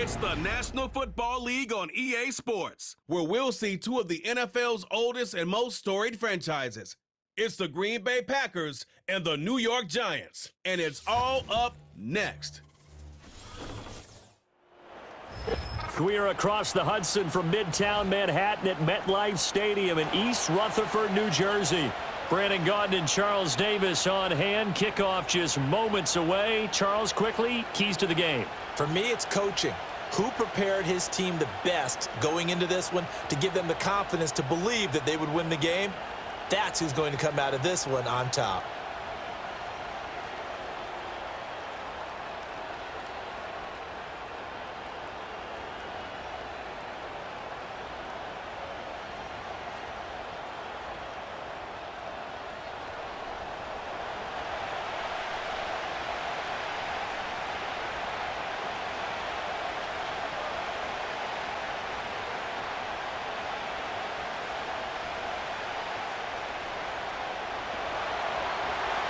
It's the National Football League on EA Sports, where we'll see two of the NFL's oldest and most storied franchises. It's the Green Bay Packers and the New York Giants, and it's all up next. We're across the Hudson from Midtown Manhattan at MetLife Stadium in East Rutherford, New Jersey. Brandon Gaudin and Charles Davis on hand. Kickoff just moments away. Charles, quickly, keys to the game. For me, it's coaching. Who prepared his team the best going into this one to give them the confidence to believe that they would win the game? That's who's going to come out of this one on top.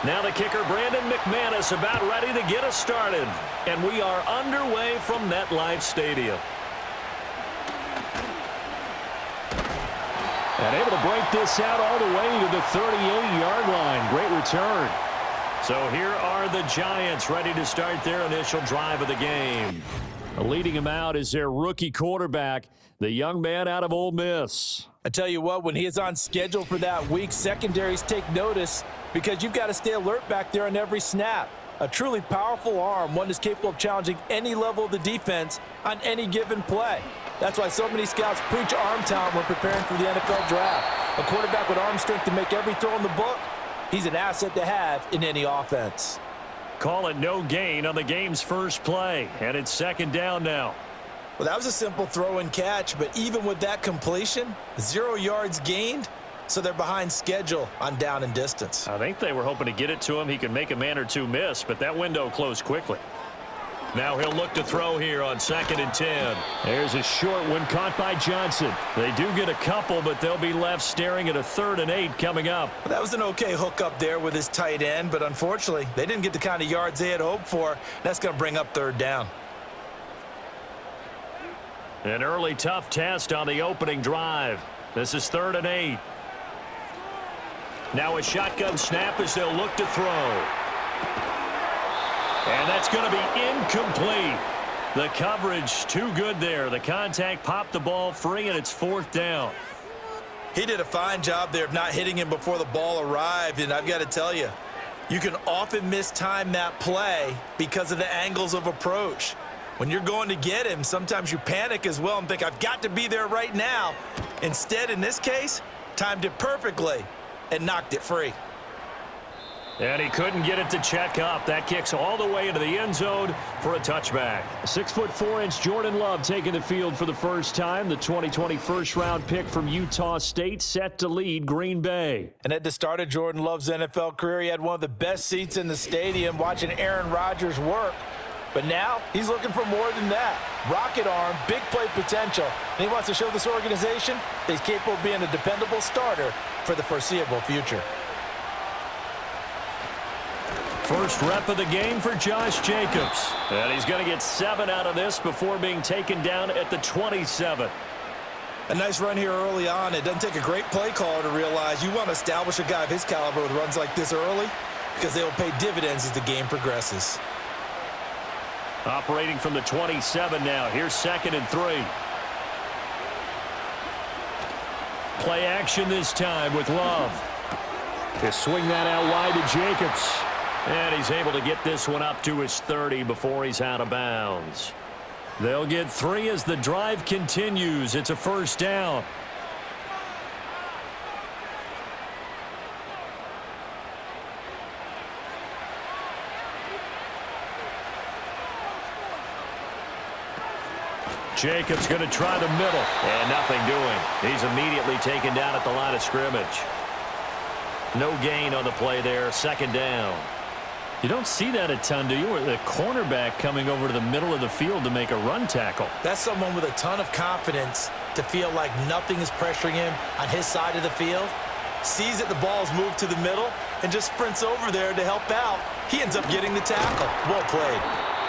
Now the kicker, Brandon McManus, about ready to get us started. And we are underway from MetLife Stadium. And able to break this out all the way to the 38-yard line. Great return. So here are the Giants ready to start their initial drive of the game. Leading him out is their rookie quarterback, the young man out of Ole Miss. I tell you what, when he is on schedule for that week, secondaries take notice because you've got to stay alert back there on every snap. A truly powerful arm, one that's capable of challenging any level of the defense on any given play. That's why so many scouts preach arm talent when preparing for the NFL draft. A quarterback with arm strength to make every throw in the book, he's an asset to have in any offense. Call it no gain on the game's first play, and it's second down now. Well, that was a simple throw and catch, but even with that completion, 0 yards gained, so they're behind schedule on down and distance. I think they were hoping to get it to him. He could make a man or two miss, but that window closed quickly. Now he'll look to throw here on 2nd and 10. There's a short one caught by Johnson. They do get a couple, but they'll be left staring at a 3rd and 8 coming up. Well, that was an okay hook up there with his tight end, but unfortunately, they didn't get the kind of yards they had hoped for. That's going to bring up 3rd down. An early tough test on the opening drive. This is 3rd and 8. Now a shotgun snap as they'll look to throw. And that's going to be incomplete. The coverage too good there. The contact popped the ball free, and it's 4th down. He did a fine job there of not hitting him before the ball arrived, and I've got to tell you, you can often mistime that play because of the angles of approach. When you're going to get him, sometimes you panic as well and think, I've got to be there right now. Instead, in this case, timed it perfectly and knocked it free. And he couldn't get it to check up. That kicks all the way into the end zone for a touchback. 6'4" Jordan Love taking the field for the first time. The 2020 first-round pick from Utah State set to lead Green Bay. And at the start of Jordan Love's NFL career, he had one of the best seats in the stadium watching Aaron Rodgers work. But now he's looking for more than that. Rocket arm, big play potential. And he wants to show this organization that he's capable of being a dependable starter for the foreseeable future. First rep of the game for Josh Jacobs. And he's going to get 7 out of this before being taken down at the 27. A nice run here early on. It doesn't take a great play caller to realize you want to establish a guy of his caliber with runs like this early because they will pay dividends as the game progresses. Operating from the 27 now. Here's 2nd and 3. Play action this time with Love. He'll swing that out wide to Jacobs. And he's able to get this one up to his 30 before he's out of bounds. They'll get 3 as the drive continues. It's a first down. Jacobs going to try the middle. And nothing doing. He's immediately taken down at the line of scrimmage. No gain on the play there. 2nd down. You don't see that a ton, do you? Or the cornerback coming over to the middle of the field to make a run tackle. That's someone with a ton of confidence to feel like nothing is pressuring him on his side of the field. Sees that the ball's moved to the middle and just sprints over there to help out. He ends up getting the tackle. Well played.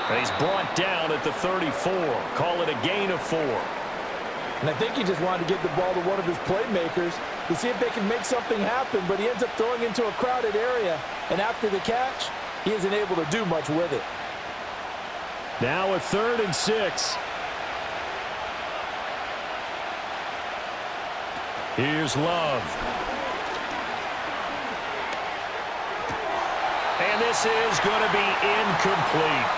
And he's brought down at the 34. Call it a gain of 4. And I think he just wanted to get the ball to one of his playmakers to see if they can make something happen, but he ends up throwing into a crowded area, and after the catch, he isn't able to do much with it. Now a 3rd and 6. Here's Love. And this is going to be incomplete.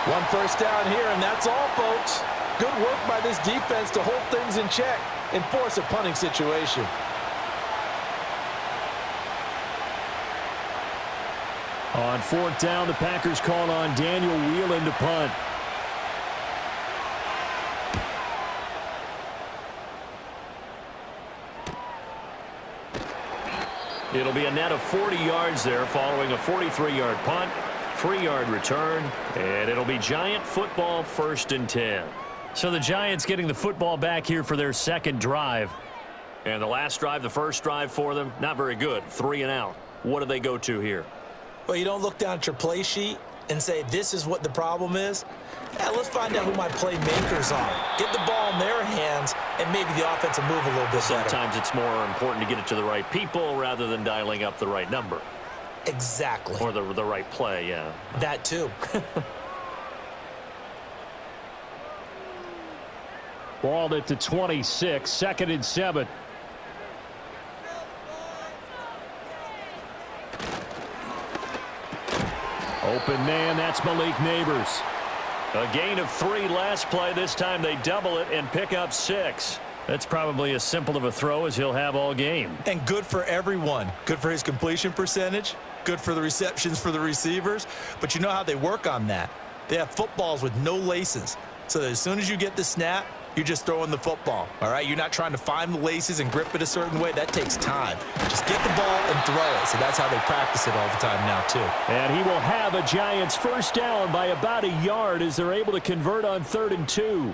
1 first down here, and that's all, folks. Good work by this defense to hold things in check and force a punting situation. On 4th down, the Packers call on Daniel Whelan to punt. It'll be a net of 40 yards there following a 43-yard punt, 3-yard return, and it'll be Giant football 1st and 10. So the Giants getting the football back here for their 2nd drive. And the last drive, the first drive for them, not very good. 3 and out. What do they go to here? Well, you don't look down at your play sheet and say, this is what the problem is. Yeah, let's find out who my playmakers are. Get the ball in their hands, and maybe the offense will move a little bit better. Sometimes it's more important to get it to the right people rather than dialing up the right number. Exactly. Or the right play, yeah. That too. Balled it to 26, 2nd and 7. Open man, that's Malik Neighbors. A gain of 3 last play. This time they double it and pick up 6. That's probably as simple of a throw as he'll have all game. And good for everyone. Good for his completion percentage. Good for the receptions for the receivers. But you know how they work on that. They have footballs with no laces. So that as soon as you get the snap, you're just throwing the football, all right? You're not trying to find the laces and grip it a certain way. That takes time. Just get the ball and throw it. So that's how they practice it all the time now, too. And he will have a Giants first down by about a yard as they're able to convert on 3rd and 2.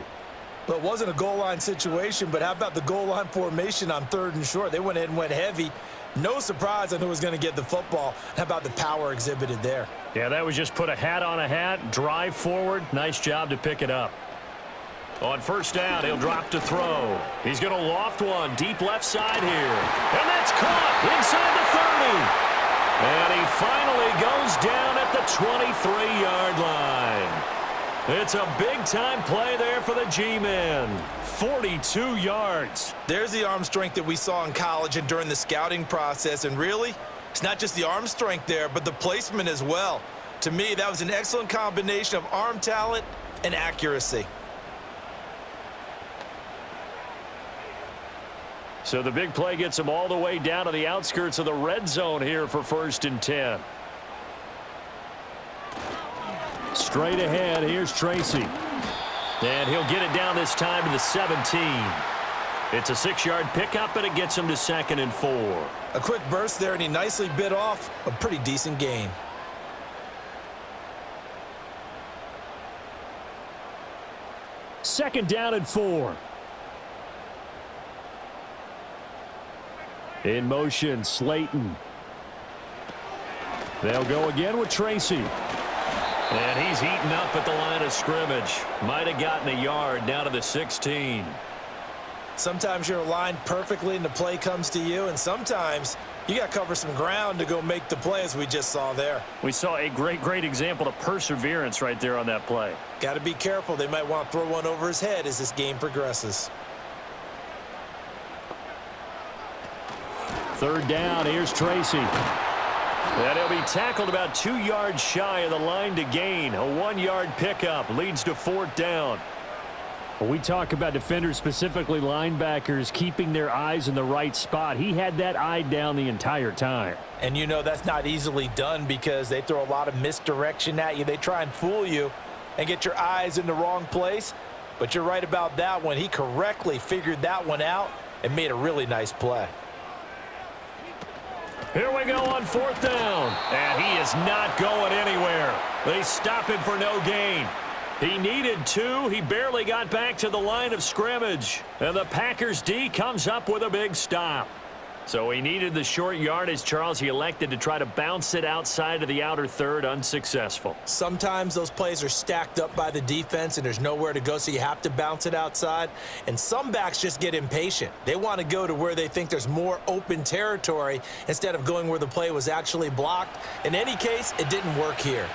Well, it wasn't a goal line situation, but how about the goal line formation on 3rd and short? They went ahead and went heavy. No surprise on who was going to get the football. How about the power exhibited there? Yeah, that was just put a hat on a hat, drive forward. Nice job to pick it up. On 1st down, he'll drop to throw. He's going to loft one deep left side here. And that's caught inside the 30. And he finally goes down at the 23-yard line. It's a big-time play there for the G-men. 42 yards. There's the arm strength that we saw in college and during the scouting process. And really, it's not just the arm strength there, but the placement as well. To me, that was an excellent combination of arm talent and accuracy. So the big play gets him all the way down to the outskirts of the red zone here for 1st and 10. Straight ahead, here's Tracy. And he'll get it down this time to the 17. It's a 6-yard pickup, and it gets him to 2nd and 4. A quick burst there, and he nicely bit off a pretty decent gain. Second down and 4. In motion, Slayton. They'll go again with Tracy. And he's eaten up at the line of scrimmage. Might have gotten a yard down to the 16. Sometimes you're aligned perfectly and the play comes to you, and sometimes you got to cover some ground to go make the play, as we just saw there. We saw a great example of perseverance right there on that play. Got to be careful. They might want to throw one over his head as this game progresses. 3rd down, here's Tracy. And he'll be tackled about 2 yards shy of the line to gain. A 1-yard pickup leads to 4th down. When we talk about defenders, specifically linebackers, keeping their eyes in the right spot, he had that eye down the entire time. And you know that's not easily done because they throw a lot of misdirection at you. They try and fool you and get your eyes in the wrong place. But you're right about that one. He correctly figured that one out and made a really nice play. Here we go on 4th down. And he is not going anywhere. They stop him for no gain. He needed 2. He barely got back to the line of scrimmage. And the Packers D comes up with a big stop. So he needed the short yardage, Charles. He elected to try to bounce it outside of the outer third, unsuccessful. Sometimes those plays are stacked up by the defense and there's nowhere to go, so you have to bounce it outside. And some backs just get impatient. They want to go to where they think there's more open territory instead of going where the play was actually blocked. In any case, it didn't work here.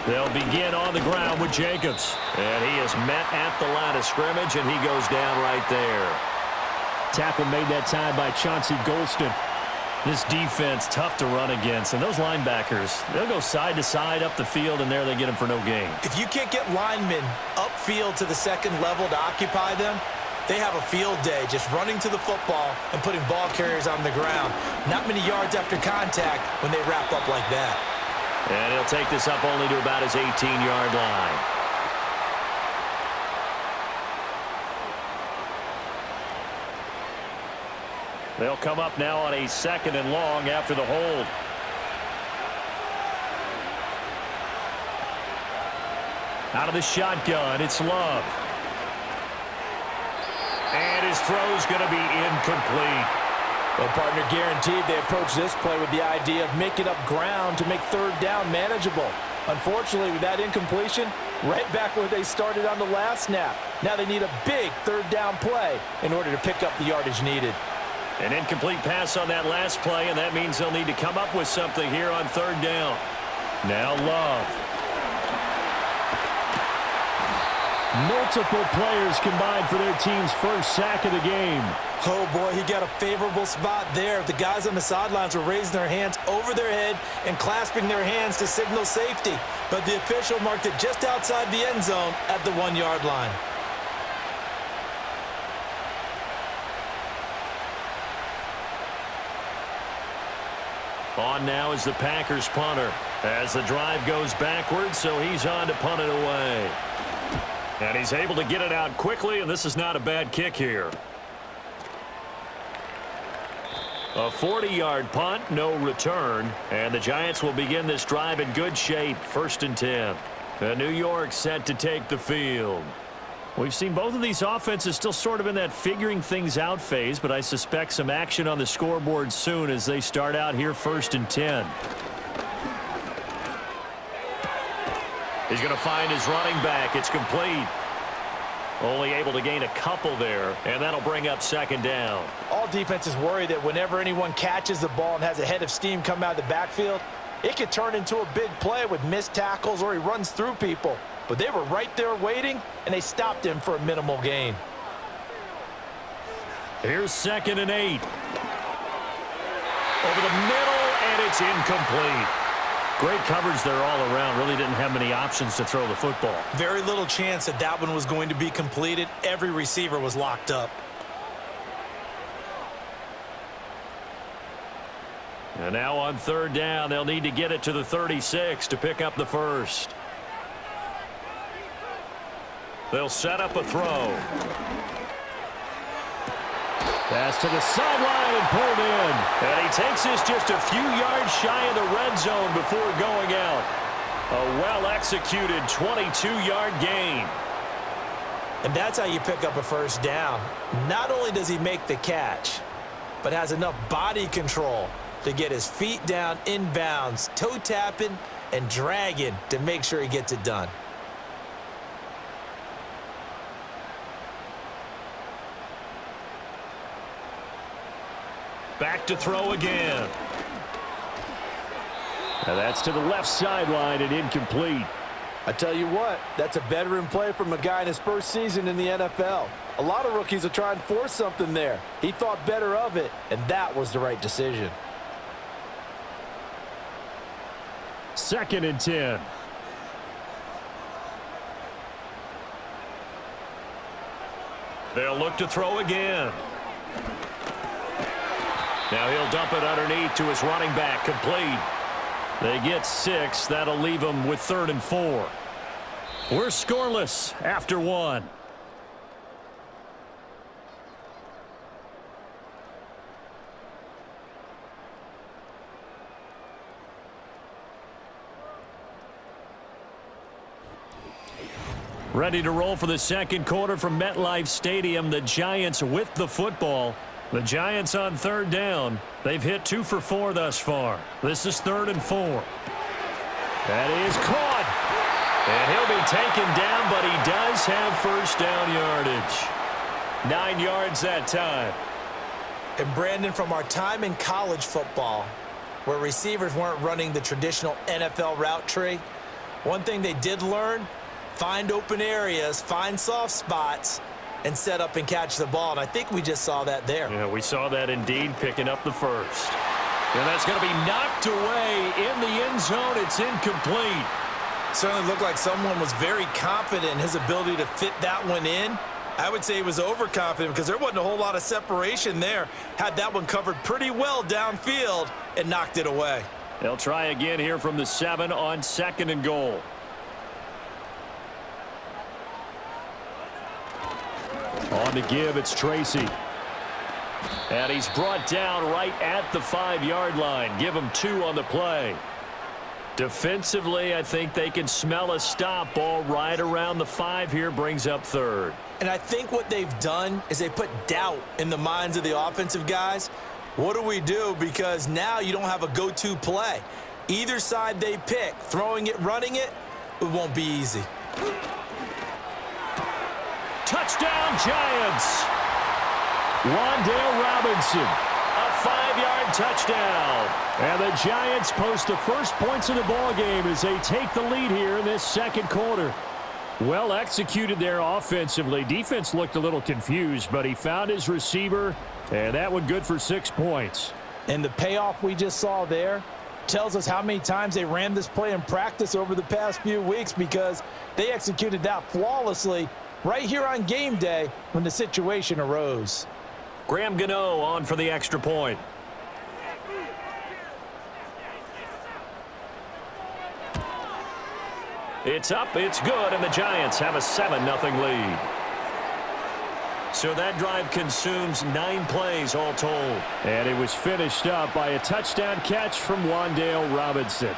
They'll begin on the ground with Jacobs. And he is met at the line of scrimmage, and he goes down right there. Tackle made that time by Chauncey Golston. This defense, tough to run against. And those linebackers, they'll go side to side up the field, and there they get them for no gain. If you can't get linemen upfield to the second level to occupy them, they have a field day just running to the football and putting ball carriers on the ground. Not many yards after contact when they wrap up like that. And he'll take this up only to about his 18-yard line. They'll come up now on a 2nd and long after the hold. Out of the shotgun, it's Love. And his throw's going to be incomplete. Well, partner, guaranteed they approach this play with the idea of making up ground to make third down manageable. Unfortunately, with that incompletion, right back where they started on the last snap. Now they need a big third down play in order to pick up the yardage needed. An incomplete pass on that last play, and that means they'll need to come up with something here on third down. Now Love. Multiple players combined for their team's first sack of the game. Oh, boy, he got a favorable spot there. The guys on the sidelines were raising their hands over their head and clasping their hands to signal safety. But the official marked it just outside the end zone at the 1-yard line. On now is the Packers punter as the drive goes backwards, so he's on to punt it away. And he's able to get it out quickly, and this is not a bad kick here. A 40-yard punt, no return, and the Giants will begin this drive in good shape, 1st and 10. And New York set to take the field. We've seen both of these offenses still sort of in that figuring things out phase, but I suspect some action on the scoreboard soon as they start out here 1st and 10. He's going to find his running back. It's complete. Only able to gain a couple there, and that'll bring up 2nd down. All defenses worry that whenever anyone catches the ball and has a head of steam come out of the backfield, it could turn into a big play with missed tackles or he runs through people. But they were right there waiting, and they stopped him for a minimal gain. Here's 2nd and 8. Over the middle, and it's incomplete. Great coverage there all around. Really didn't have many options to throw the football. Very little chance that that one was going to be completed. Every receiver was locked up. And now on 3rd down, they'll need to get it to the 36 to pick up the first. They'll set up a throw. Pass to the sideline and pulled in. And he takes this just a few yards shy of the red zone before going out. A well-executed 22-yard gain. And that's how you pick up a first down. Not only does he make the catch, but has enough body control to get his feet down inbounds, toe tapping and dragging to make sure he gets it done. Back to throw again. Now that's to the left sideline and incomplete. I tell you what, that's a veteran play from a guy in his first season in the NFL. A lot of rookies will try and force something there. He thought better of it, and that was the right decision. 2nd and 10. They'll look to throw again. Now he'll dump it underneath to his running back, complete. They get 6. That'll leave them with 3rd and 4. We're scoreless after 1. Ready to roll for the second quarter from MetLife Stadium. The Giants with the football. The Giants on third down. They've hit 2 for 4 thus far. This is 3rd and 4. That is caught. And he'll be taken down, but he does have first down yardage. 9 yards that time. And Brandon, from our time in college football, where receivers weren't running the traditional NFL route tree, one thing they did learn, find open areas, find soft spots, and set up and catch the ball. And I think we just saw that there. Yeah, we saw that indeed, picking up the first. And that's going to be knocked away in the end zone. It's incomplete. Certainly looked like someone was very confident in his ability to fit that one in. I would say he was overconfident because there wasn't a whole lot of separation there. Had that one covered pretty well downfield and knocked it away. They'll try again here from the 7 on 2nd and goal. On the give, it's Tracy. And he's brought down right at the 5-yard line. Give him 2 on the play. Defensively, I think they can smell a stop. Ball right around the 5 here, brings up 3rd. And I think what they've done is they put doubt in the minds of the offensive guys. What do we do? Because now you don't have a go-to play. Either side they pick, throwing it, running it, it won't be easy. Touchdown, Giants! Wan'Dale Robinson, a 5-yard touchdown. And the Giants post the first points of the ball game as they take the lead here in this second quarter. Well executed there offensively. Defense looked a little confused, but he found his receiver, and that one good for 6 points. And the payoff we just saw there tells us how many times they ran this play in practice over the past few weeks, because they executed that flawlessly right here on game day when the situation arose. Graham Gano on for the extra point. It's up, it's good, and the Giants have a 7-0 lead. So that drive consumes 9 plays all told. And it was finished up by a touchdown catch from Wan'Dale Robinson.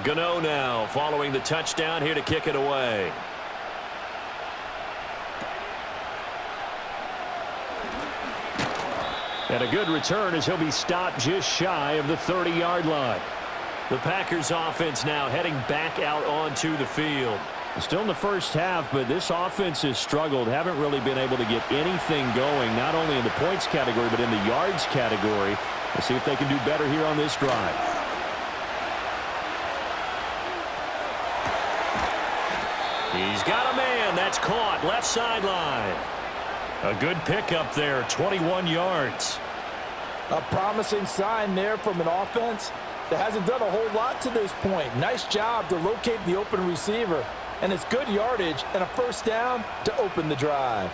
Gano now following the touchdown here to kick it away. And a good return as he'll be stopped just shy of the 30-yard line. The Packers offense now heading back out onto the field. Still in the first half, but this offense has struggled. Haven't really been able to get anything going, not only in the points category, but in the yards category. We'll see if they can do better here on this drive. He's got a man. That's caught. Left sideline. A good pickup there. 21 yards. A promising sign there from an offense that hasn't done a whole lot to this point. Nice job to locate the open receiver. And it's good yardage and a first down to open the drive.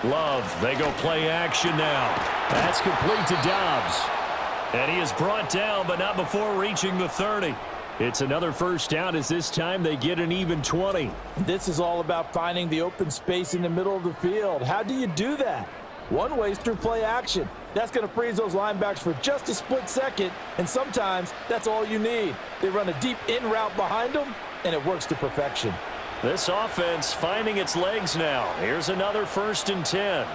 Love, they go play action now. That's complete to Dobbs. And he is brought down, but not before reaching the 30. It's another first down as this time they get an even 20. This is all about finding the open space in the middle of the field. How do you do that? One way is through play action. That's going to freeze those linebackers for just a split second, and sometimes that's all you need. They run a deep in route behind them, and it works to perfection. This offense finding its legs now. Here's another 1st and 10.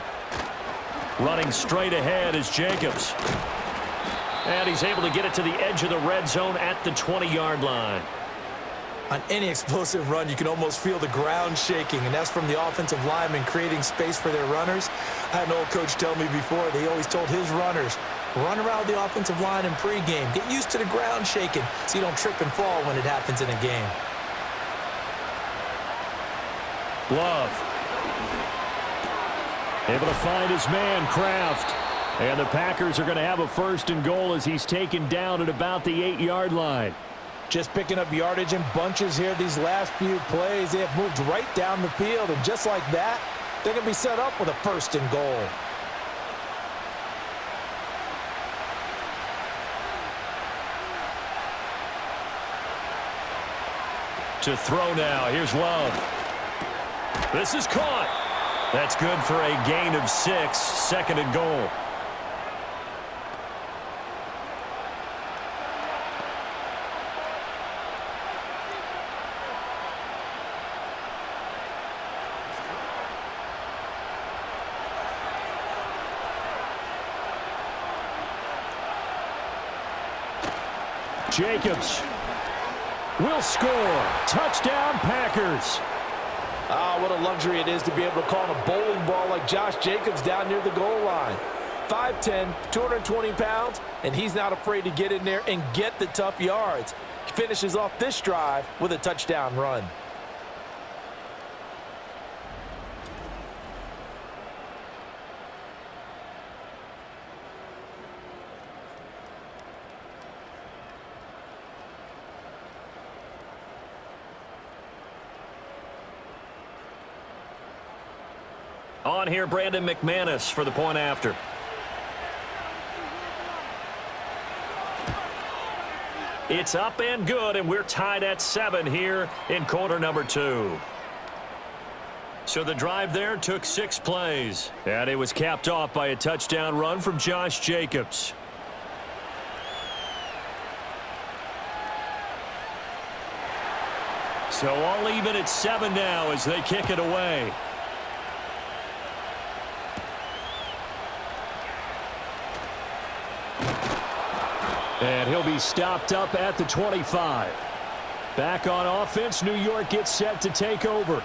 Running straight ahead is Jacobs. And he's able to get it to the edge of the red zone at the 20-yard line. On any explosive run, you can almost feel the ground shaking, and that's from the offensive linemen creating space for their runners. I had an old coach tell me before, he always told his runners, run around the offensive line in pregame. Get used to the ground shaking so you don't trip and fall when it happens in a game. Love. Able to find his man, Kraft. And the Packers are going to have a 1st and goal as he's taken down at about the 8-yard line. Just picking up yardage in bunches here these last few plays. They have moved right down the field, and just like that, they're going to be set up with a 1st and goal. To throw now. Here's Love. This is caught. That's good for a gain of 6. Second and goal. Jacobs will score. Touchdown, Packers. Ah, what a luxury it is to be able to call a bowling ball like Josh Jacobs down near the goal line. 5'10", 220 pounds, and he's not afraid to get in there and get the tough yards. He finishes off this drive with a touchdown run. On here, Brandon McManus for the point after. It's up and good, and we're tied at 7 here in quarter number 2. So the drive there took 6 plays, and it was capped off by a touchdown run from Josh Jacobs. So all even at 7 now as they kick it away. And he'll be stopped up at the 25. Back on offense, New York gets set to take over.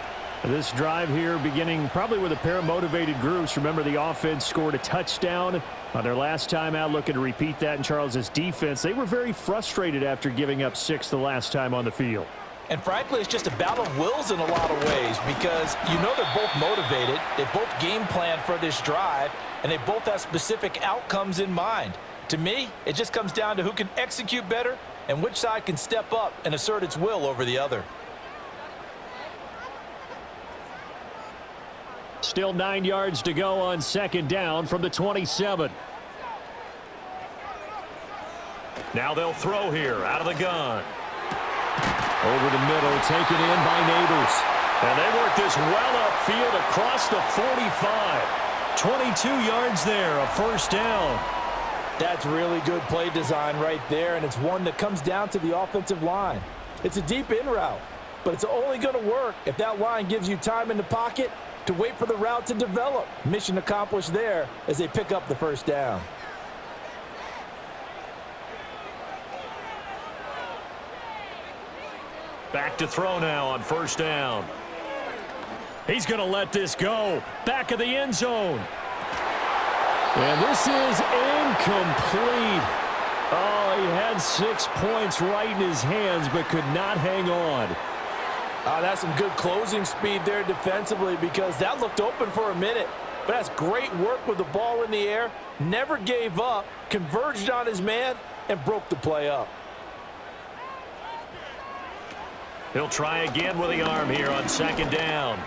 This drive here beginning probably with a pair of motivated groups. Remember, the offense scored a touchdown on their last time out, looking to repeat that in Charles's defense. They were very frustrated after giving up 6 the last time on the field. And frankly, it's just a battle of wills in a lot of ways because you know they're both motivated. They both game plan for this drive, and they both have specific outcomes in mind. To me, it just comes down to who can execute better and which side can step up and assert its will over the other. Still 9 yards to go on second down from the 27. Now they'll throw here out of the gun. Over the middle, taken in by Neighbors. And they work this well upfield across the 45. 22 yards there, a first down. That's really good play design right there, and it's one that comes down to the offensive line. It's a deep in route, but it's only going to work if that line gives you time in the pocket to wait for the route to develop. Mission accomplished there as they pick up the first down. Back to throw now on first down. He's going to let this go. Back of the end zone. And this is incomplete. Oh, he had 6 points right in his hands, but could not hang on. That's some good closing speed there defensively because that looked open for a minute. But that's great work with the ball in the air. Never gave up, converged on his man, and broke the play up. He'll try again with the arm here on second down.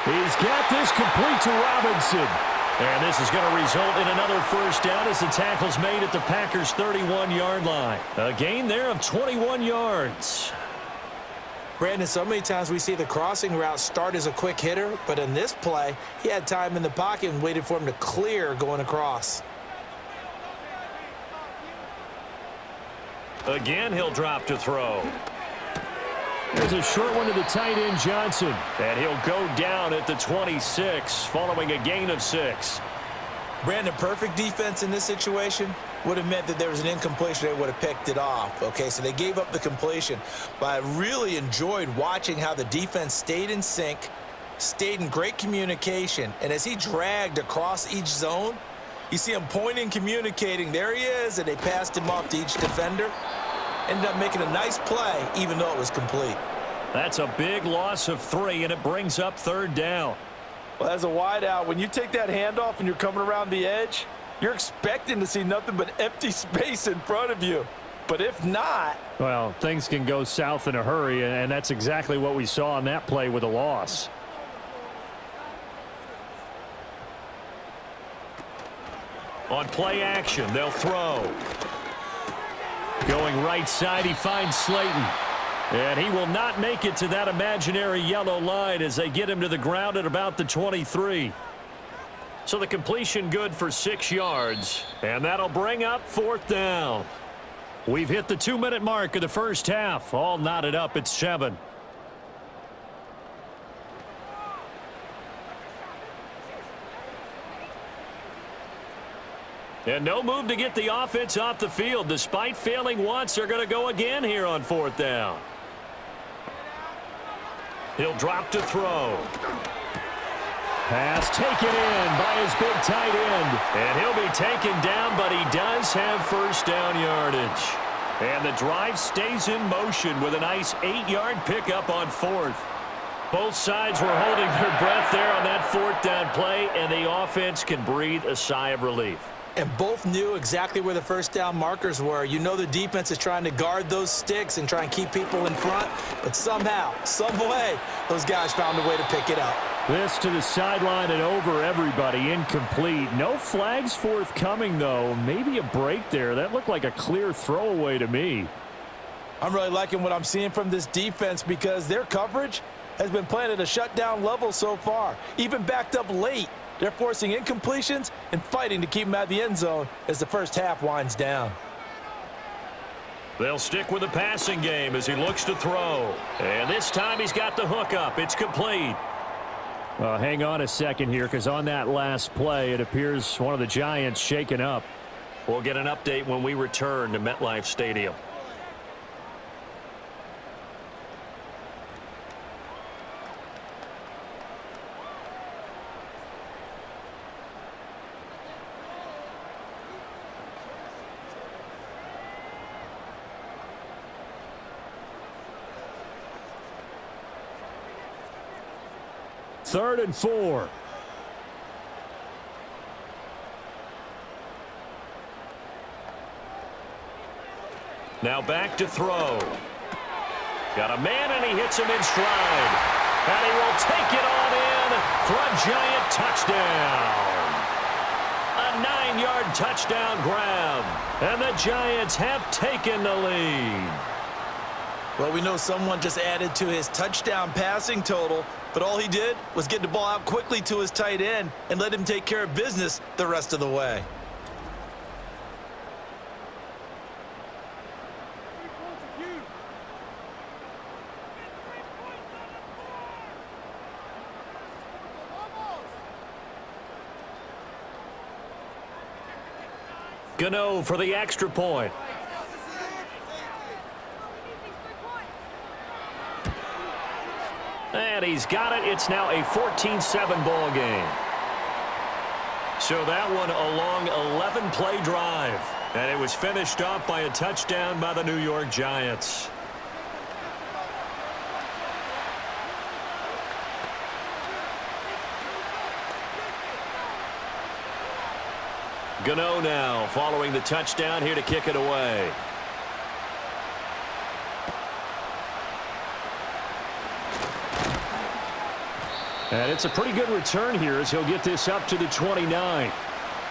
He's got this complete to Robinson. And this is going to result in another first down as the tackle's made at the Packers' 31-yard line. A gain there of 21 yards. Brandon, so many times we see the crossing route start as a quick hitter, but in this play, he had time in the pocket and waited for him to clear going across. Again, he'll drop to throw. There's a short one to the tight end, Jaxson. And he'll go down at the 26 following a gain of 6. Brandon, perfect defense in this situation would have meant that there was an incompletion. They would have picked it off. Okay, so they gave up the completion. But I really enjoyed watching how the defense stayed in sync, stayed in great communication. And as he dragged across each zone, you see him pointing, communicating. There he is, and they passed him off to each defender. Ended up making a nice play, even though it was complete. That's a big loss of 3, and it brings up third down. Well, as a wideout, when you take that handoff and you're coming around the edge, you're expecting to see nothing but empty space in front of you. But if not... Well, things can go south in a hurry, and that's exactly what we saw on that play with a loss. On play action, they'll throw. Going right side, he finds Slayton. And he will not make it to that imaginary yellow line as they get him to the ground at about the 23. So the completion good for 6 yards, and that'll bring up 4th down. We've hit the 2-minute mark of the first half. All knotted up at 7. And no move to get the offense off the field. Despite failing once, they're going to go again here on 4th down. He'll drop to throw. Pass taken in by his big tight end. And he'll be taken down, but he does have first down yardage. And the drive stays in motion with a nice 8-yard pickup on 4th. Both sides were holding their breath there on that 4th down play, and the offense can breathe a sigh of relief. And both knew exactly where the first down markers were. You know the defense is trying to guard those sticks and try and keep people in front, but somehow, some way, those guys found a way to pick it up. This to the sideline and over everybody, incomplete. No flags forthcoming, though. Maybe a break there. That looked like a clear throwaway to me. I'm really liking what I'm seeing from this defense because their coverage has been playing at a shutdown level so far, even backed up late. They're forcing incompletions and fighting to keep them out of the end zone as the first half winds down. They'll stick with the passing game as he looks to throw. And this time he's got the hook up. It's complete. Hang on a second here, because on that last play, it appears one of the Giants shaken up. We'll get an update when we return to MetLife Stadium. Third and 4. Now back to throw. Got a man, and he hits him in stride. And he will take it on in for a Giant touchdown. A 9-yard touchdown grab. And the Giants have taken the lead. Well, we know someone just added to his touchdown passing total, but all he did was get the ball out quickly to his tight end and let him take care of business the rest of the way. Gano for the extra point. And he's got it. It's now a 14-7 ball game. So that one a long 11-play drive. And it was finished off by a touchdown by the New York Giants. Gano now following the touchdown here to kick it away. And it's a pretty good return here as he'll get this up to the 29.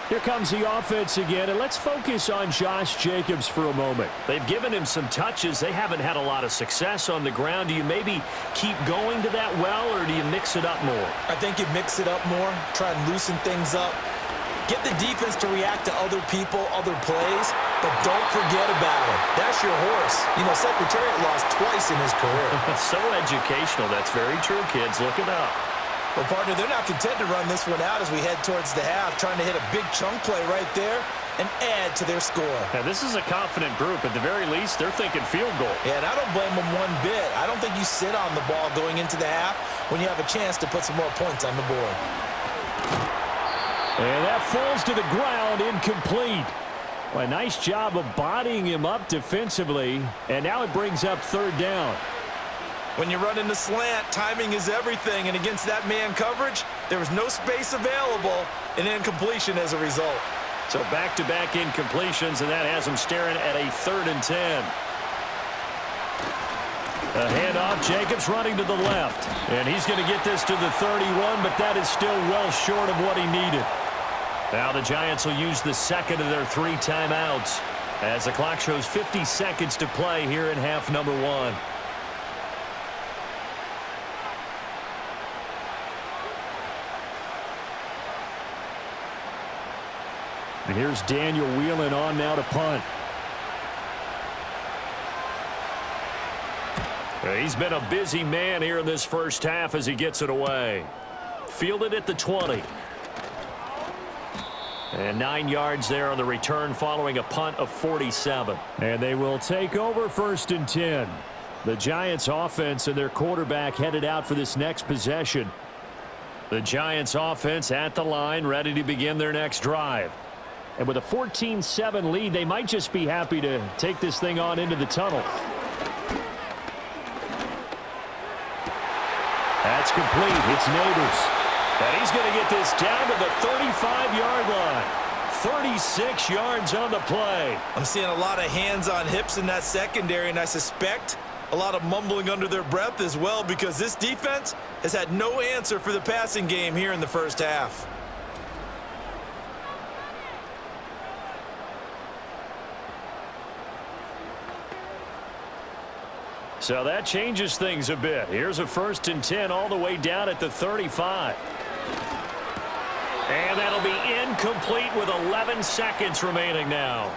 Here comes the offense again, and let's focus on Josh Jacobs for a moment. They've given him some touches. They haven't had a lot of success on the ground. Do you maybe keep going to that well, or do you mix it up more? I think you mix it up more, try and loosen things up. Get the defense to react to other people, other plays, but don't forget about it. That's your horse. You know, Secretariat lost twice in his career. So educational. That's very true, kids. Look it up. Well, partner, they're not content to run this one out as we head towards the half, trying to hit a big chunk play right there and add to their score. Now, this is a confident group. At the very least, they're thinking field goal. Yeah, and I don't blame them one bit. I don't think you sit on the ball going into the half when you have a chance to put some more points on the board. And that falls to the ground, incomplete. Well, a nice job of bodying him up defensively, and now it brings up third down. When you run in the slant, timing is everything, and against that man coverage, there was no space available, and incompletion as a result. So back-to-back incompletions, and that has him staring at a 3rd and 10. A handoff, Jacobs running to the left, and he's going to get this to the 31, but that is still well short of what he needed. Now the Giants will use the second of their 3 timeouts as the clock shows 50 seconds to play here in half number 1. And here's Daniel Whelan on now to punt. He's been a busy man here in this first half as he gets it away. Fielded at the 20. And 9 yards there on the return following a punt of 47. And they will take over 1st and 10. The Giants offense and their quarterback headed out for this next possession. The Giants offense at the line, ready to begin their next drive. And with a 14-7 lead, they might just be happy to take this thing on into the tunnel. That's complete. It's Neighbors. And he's going to get this down to the 35-yard line. 36 yards on the play. I'm seeing a lot of hands on hips in that secondary, and I suspect a lot of mumbling under their breath as well, because this defense has had no answer for the passing game here in the first half. So that changes things a bit. Here's a 1st and 10 all the way down at the 35. And that'll be incomplete with 11 seconds remaining now.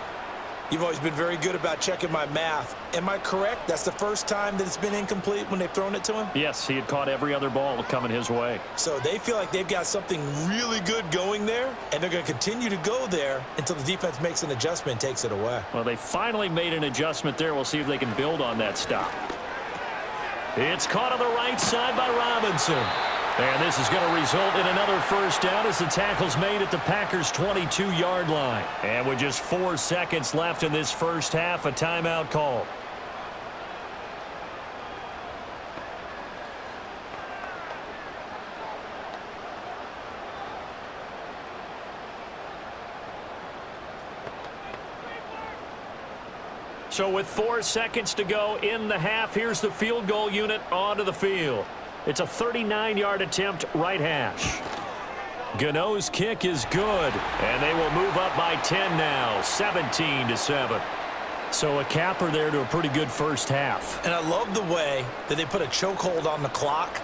You've always been very good about checking my math. Am I correct? That's the first time that it's been incomplete when they've thrown it to him? Yes, he had caught every other ball coming his way. So they feel like they've got something really good going there, and they're going to continue to go there until the defense makes an adjustment and takes it away. Well, they finally made an adjustment there. We'll see if they can build on that stop. It's caught on the right side by Robinson. And this is going to result in another first down as the tackle's made at the Packers' 22-yard line. And with just 4 seconds left in this first half, a timeout called. So with 4 seconds to go in the half, here's the field goal unit onto the field. It's a 39-yard attempt, right hash. Gano's kick is good, and they will move up by 10 now, 17-7. So a capper there to a pretty good first half. And I love the way that they put a chokehold on the clock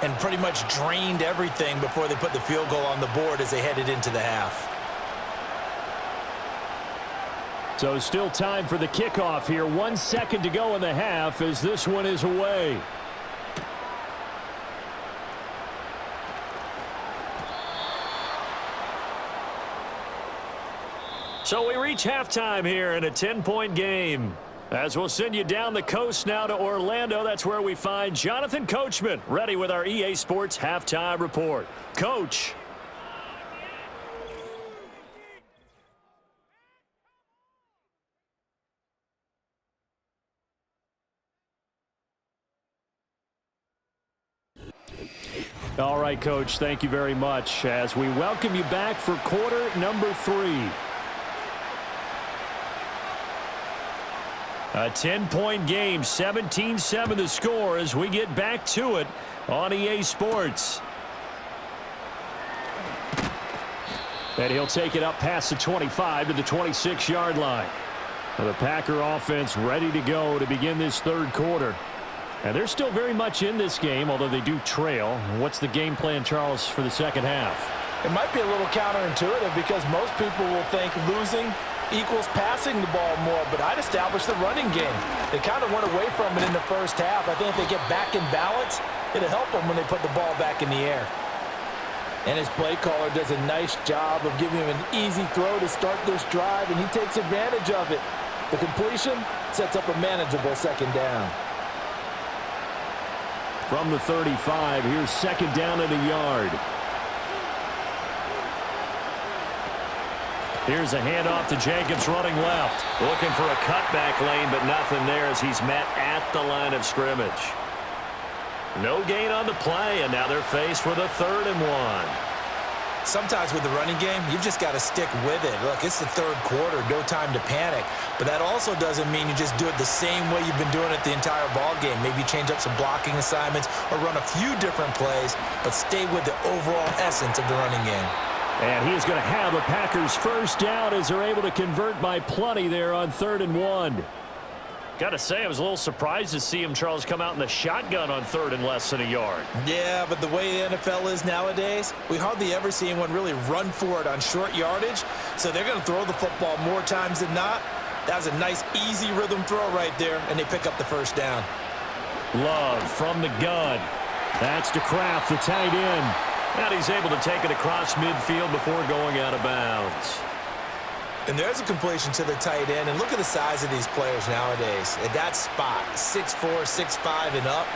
and pretty much drained everything before they put the field goal on the board as they headed into the half. So still time for the kickoff here. 1 second to go in the half as this one is away. So we reach halftime here in a 10-point game. As we'll send you down the coast now to Orlando, that's where we find Jonathan Coachman ready with our EA Sports halftime report. Coach. All right, Coach, thank you very much as we welcome you back for quarter number 3. A 10-point game, 17-7 the score as we get back to it on EA Sports. And he'll take it up past the 25 to the 26-yard line. The Packer offense ready to go to begin this third quarter. And they're still very much in this game, although they do trail. What's the game plan, Charles, for the second half? It might be a little counterintuitive because most people will think losing equals passing the ball more, but I'd establish the running game. They kind of went away from it in the first half. I think if they get back in balance, it'll help them when they put the ball back in the air. And his play caller does a nice job of giving him an easy throw to start this drive, and he takes advantage of it. The completion sets up a manageable second down. From the 35, here's second down and a yard. Here's a handoff to Jenkins running left. Looking for a cutback lane, but nothing there as he's met at the line of scrimmage. No gain on the play, and now they're faced with a 3rd and 1. Sometimes with the running game, you've just got to stick with it. Look, it's the third quarter, no time to panic. But that also doesn't mean you just do it the same way you've been doing it the entire ball game. Maybe change up some blocking assignments or run a few different plays, but stay with the overall essence of the running game. And he is going to have the Packers first down as they're able to convert by plenty there on 3rd and 1. Got to say, I was a little surprised to see him, Charles, come out in the shotgun on 3rd and less than a yard. Yeah, but the way the NFL is nowadays, we hardly ever see anyone really run for it on short yardage. So they're going to throw the football more times than not. That was a nice, easy rhythm throw right there, and they pick up the first down. Love from the gun. That's to Kraft, the tight end. And he's able to take it across midfield before going out of bounds. And there's a completion to the tight end. And look at the size of these players nowadays. At that spot, 6'4", 6'5", and up.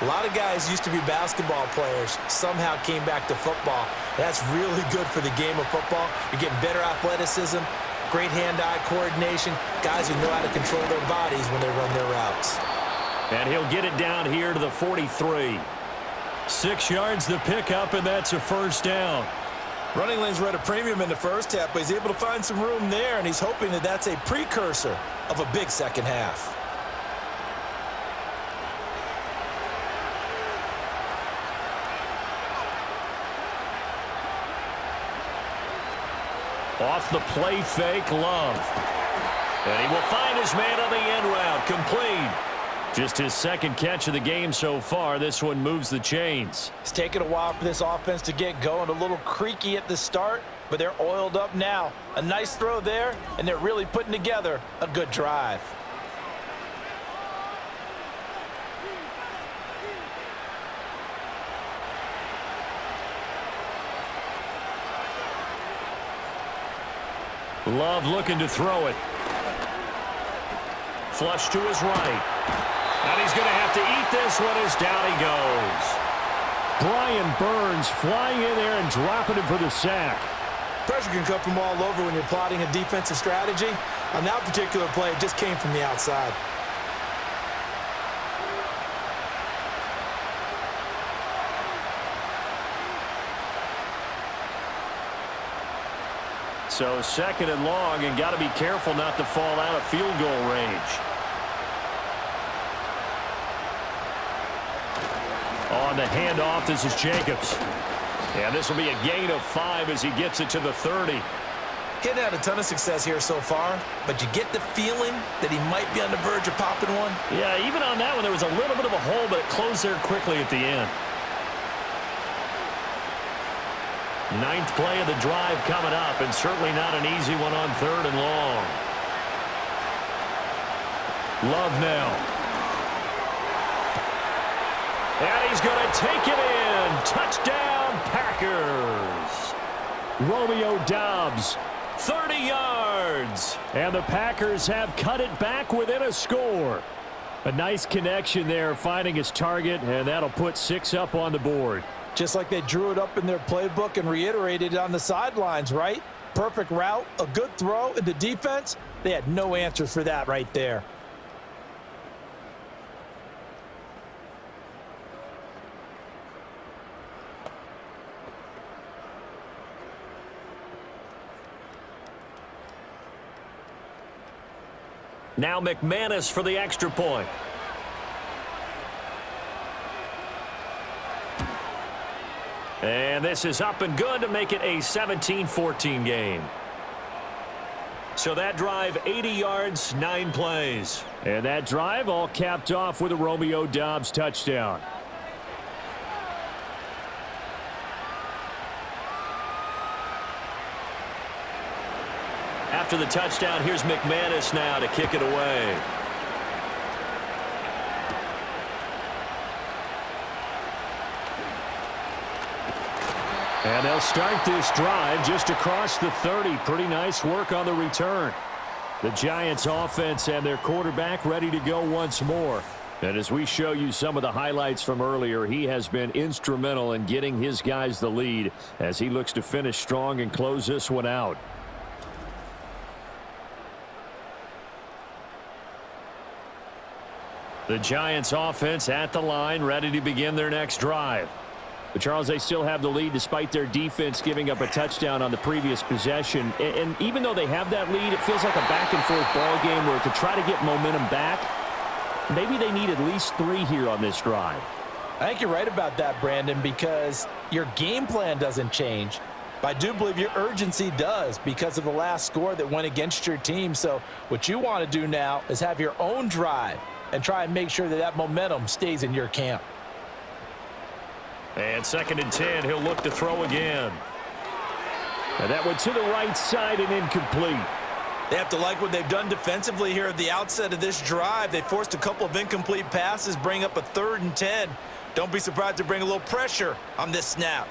A lot of guys used to be basketball players, somehow came back to football. That's really good for the game of football. You're getting better athleticism, great hand-eye coordination, guys who know how to control their bodies when they run their routes. And he'll get it down here to the 43. 6 yards the pickup, and that's a first down. Running lanes were at a premium in the first half, but he's able to find some room there, and he's hoping that that's a precursor of a big second half. Off the play fake, Love. And he will find his man on the end route, complete. Just his second catch of the game so far. This one moves the chains. It's taken a while for this offense to get going. A little creaky at the start, but they're oiled up now. A nice throw there, and they're really putting together a good drive. Love looking to throw it. Flush to his right. And he's going to have to eat this one as down he goes. Brian Burns flying in there and dropping him for the sack. Pressure can come from all over when you're plotting a defensive strategy. On that particular play, it just came from the outside. So 2nd and long, and got to be careful not to fall out of field goal range. On the handoff, this is Jacobs. And this will be a gain of 5 as he gets it to the 30. He hadn't had a ton of success here so far, but you get the feeling that he might be on the verge of popping one. Yeah, even on that one, there was a little bit of a hole, but it closed there quickly at the end. 9th play of the drive coming up, and certainly not an easy one on 3rd and long. Love now. And he's going to take it in. Touchdown, Packers. Romeo Doubs. 30 yards. And the Packers have cut it back within a score. A nice connection there, finding his target, and that'll put 6 up on the board. Just like they drew it up in their playbook and reiterated it on the sidelines, right? Perfect route, a good throw, and the defense, they had no answer for that right there. Now McManus for the extra point. And this is up and good to make it a 17-14 game. So that drive, 80 yards, 9 plays. And that drive all capped off with a Romeo Doubs touchdown. After the touchdown, here's McManus now to kick it away. And they'll start this drive just across the 30. Pretty nice work on the return. The Giants offense and their quarterback ready to go once more. And as we show you some of the highlights from earlier, he has been instrumental in getting his guys the lead as he looks to finish strong and close this one out. The Giants offense at the line, ready to begin their next drive. But Charles, they still have the lead despite their defense giving up a touchdown on the previous possession. And even though they have that lead, it feels like a back-and-forth ball game where to try to get momentum back, maybe they need at least 3 here on this drive. I think you're right about that, Brandon, because your game plan doesn't change. But I do believe your urgency does because of the last score that went against your team. So what you want to do now is have your own drive and try and make sure that that momentum stays in your camp. And 2nd and 10, he'll look to throw again. And that went to the right side and incomplete. They have to like what they've done defensively here at the outset of this drive. They forced a couple of incomplete passes, bring up a 3rd and 10. Don't be surprised to bring a little pressure on this snap.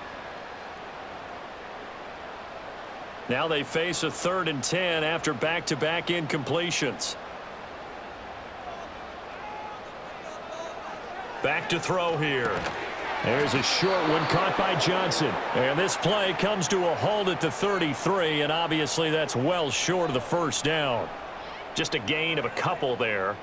Now they face a 3rd and 10 after back-to-back incompletions. Back to throw here. There's a short one caught by Johnson. And this play comes to a halt at the 33, and obviously that's well short of the first down. Just a gain of a couple there.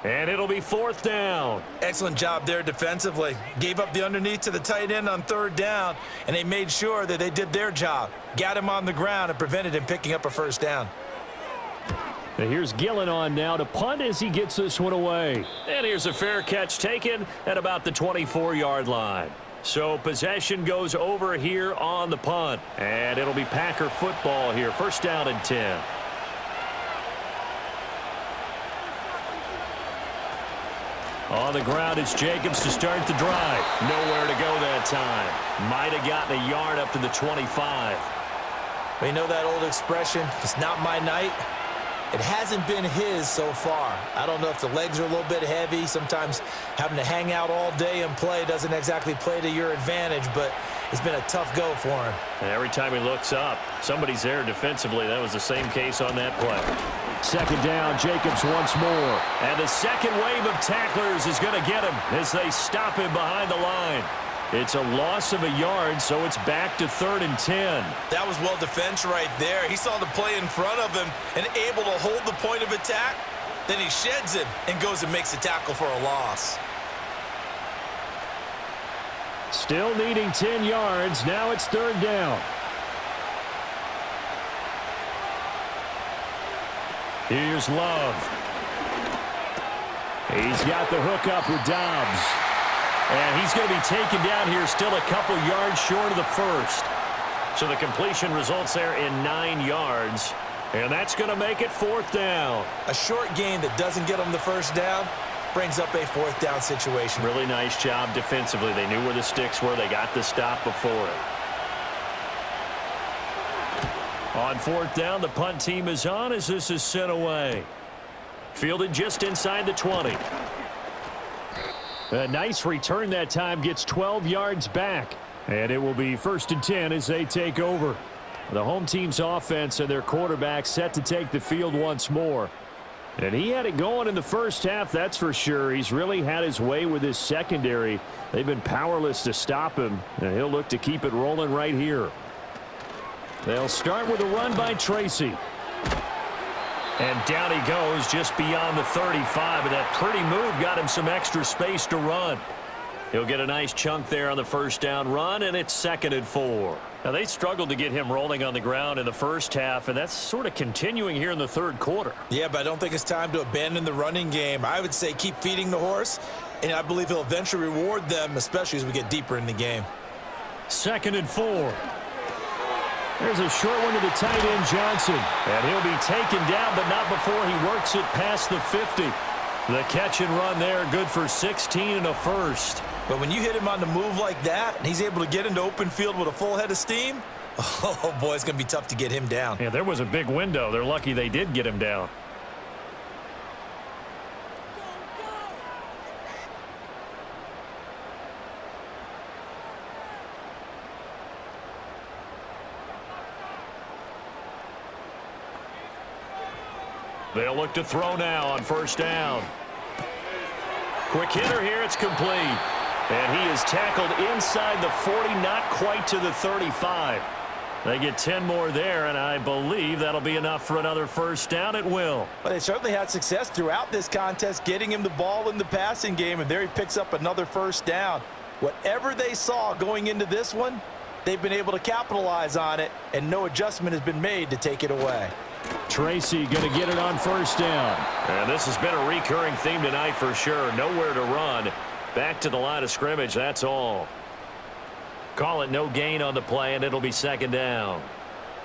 And it'll be 4th down. Excellent job there defensively. Gave up the underneath to the tight end on 3rd down, and they made sure that they did their job. Got him on the ground and prevented him picking up a 1st down. And here's Gillen on now to punt as he gets this one away. And here's a fair catch taken at about the 24-yard line. So possession goes over here on the punt. And it'll be Packer football here. 1st down and 10. On the ground, it's Jacobs to start the drive. Nowhere to go that time. Might have gotten a yard up to the 25. We know that old expression, it's not my night. It hasn't been his so far. I don't know if the legs are a little bit heavy. Sometimes having to hang out all day and play doesn't exactly play to your advantage, but it's been a tough go for him. And every time he looks up, somebody's there defensively. That was the same case on that play. 2nd down, Jacobs once more. And the second wave of tacklers is going to get him as they stop him behind the line. It's a loss of a yard, so it's back to 3rd and 10. That was well defense right there. He saw the play in front of him and able to hold the point of attack. Then he sheds him and goes and makes a tackle for a loss. Still needing 10 yards. Now it's 3rd down. Here's Love. He's got the hook up with Dobbs. And he's going to be taken down here still a couple yards short of the first. So the completion results there in 9 yards. And that's going to make it 4th down. A short gain that doesn't get them the 1st down brings up a 4th down situation. Really nice job defensively. They knew where the sticks were. They got the stop before it. On 4th down, the punt team is on as this is sent away. Fielded just inside the 20. A nice return that time, gets 12 yards back. And it will be 1st and 10 as they take over. The home team's offense and their quarterback set to take the field once more. And he had it going in the first half, that's for sure. He's really had his way with his secondary. They've been powerless to stop him, and he'll look to keep it rolling right here. They'll start with a run by Tracy. And down he goes just beyond the 35, and that pretty move got him some extra space to run. He'll get a nice chunk there on the 1st down run, and it's 2nd and 4. Now, they struggled to get him rolling on the ground in the first half, and that's sort of continuing here in the 3rd quarter. Yeah, but I don't think it's time to abandon the running game. I would say keep feeding the horse, and I believe he'll eventually reward them, especially as we get deeper in the game. 2nd and 4. There's a short one to the tight end, Johnson. And he'll be taken down, but not before he works it past the 50. The catch and run there, good for 16 and a first. But when you hit him on the move like that, and he's able to get into open field with a full head of steam, oh, boy, it's going to be tough to get him down. Yeah, there was a big window. They're lucky they did get him down. They'll look to throw now on 1st down. Quick hitter here, it's complete. And he is tackled inside the 40, not quite to the 35. They get 10 more there, and I believe that'll be enough for another 1st down. It will. Well, they certainly had success throughout this contest, getting him the ball in the passing game, and there he picks up another 1st down. Whatever they saw going into this one, they've been able to capitalize on it, and no adjustment has been made to take it away. Tracy going to get it on 1st down. And this has been a recurring theme tonight for sure. Nowhere to run. Back to the line of scrimmage, that's all. Call it no gain on the play, and it'll be second down.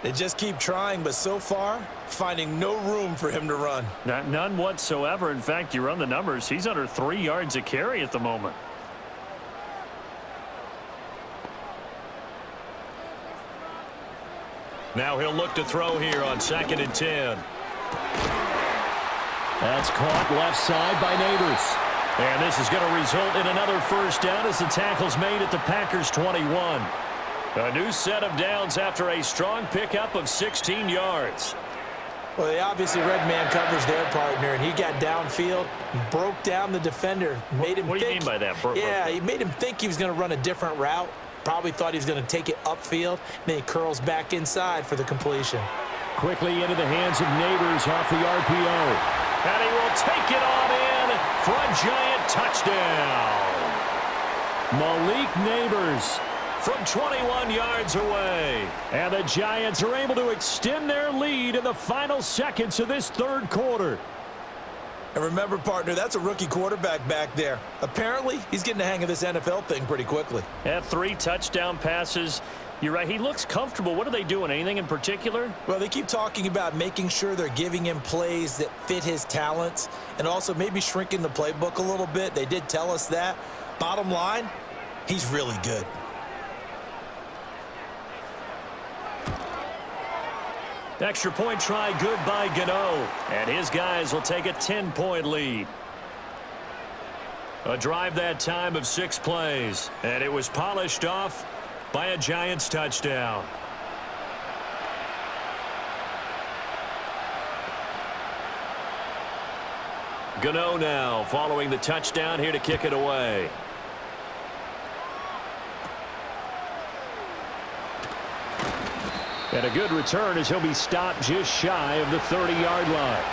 They just keep trying, but so far, finding no room for him to run. None whatsoever. In fact, you run the numbers. He's under 3 yards a carry at the moment. Now he'll look to throw here on 2nd and 10. That's caught left side by Neighbors. And this is going to result in another first down as the tackle's made at the Packers' 21. A new set of downs after a strong pickup of 16 yards. Well, they obviously red man covers their partner, and he got downfield, broke down the defender, made him What do you mean by that? He made him think he was going to run a different route. Probably thought he was going to take it upfield. Then he curls back inside for the completion. Quickly into the hands of Neighbors off the RPO. And he will take it on in for a giant touchdown. Malik Neighbors from 21 yards away. And the Giants are able to extend their lead in the final seconds of this third quarter. And remember, partner, that's a rookie quarterback back there. Apparently, he's getting the hang of this NFL thing pretty quickly. Had 3 touchdown passes. You're right. He looks comfortable. What are they doing? Anything in particular? Well, they keep talking about making sure they're giving him plays that fit his talents and also maybe shrinking the playbook a little bit. They did tell us that. Bottom line, he's really good. Extra point try good by Gano. And his guys will take a 10-point lead. A drive that time of 6 plays. And it was polished off by a Giants touchdown. Gano now following the touchdown here to kick it away. And a good return as he'll be stopped just shy of the 30-yard line.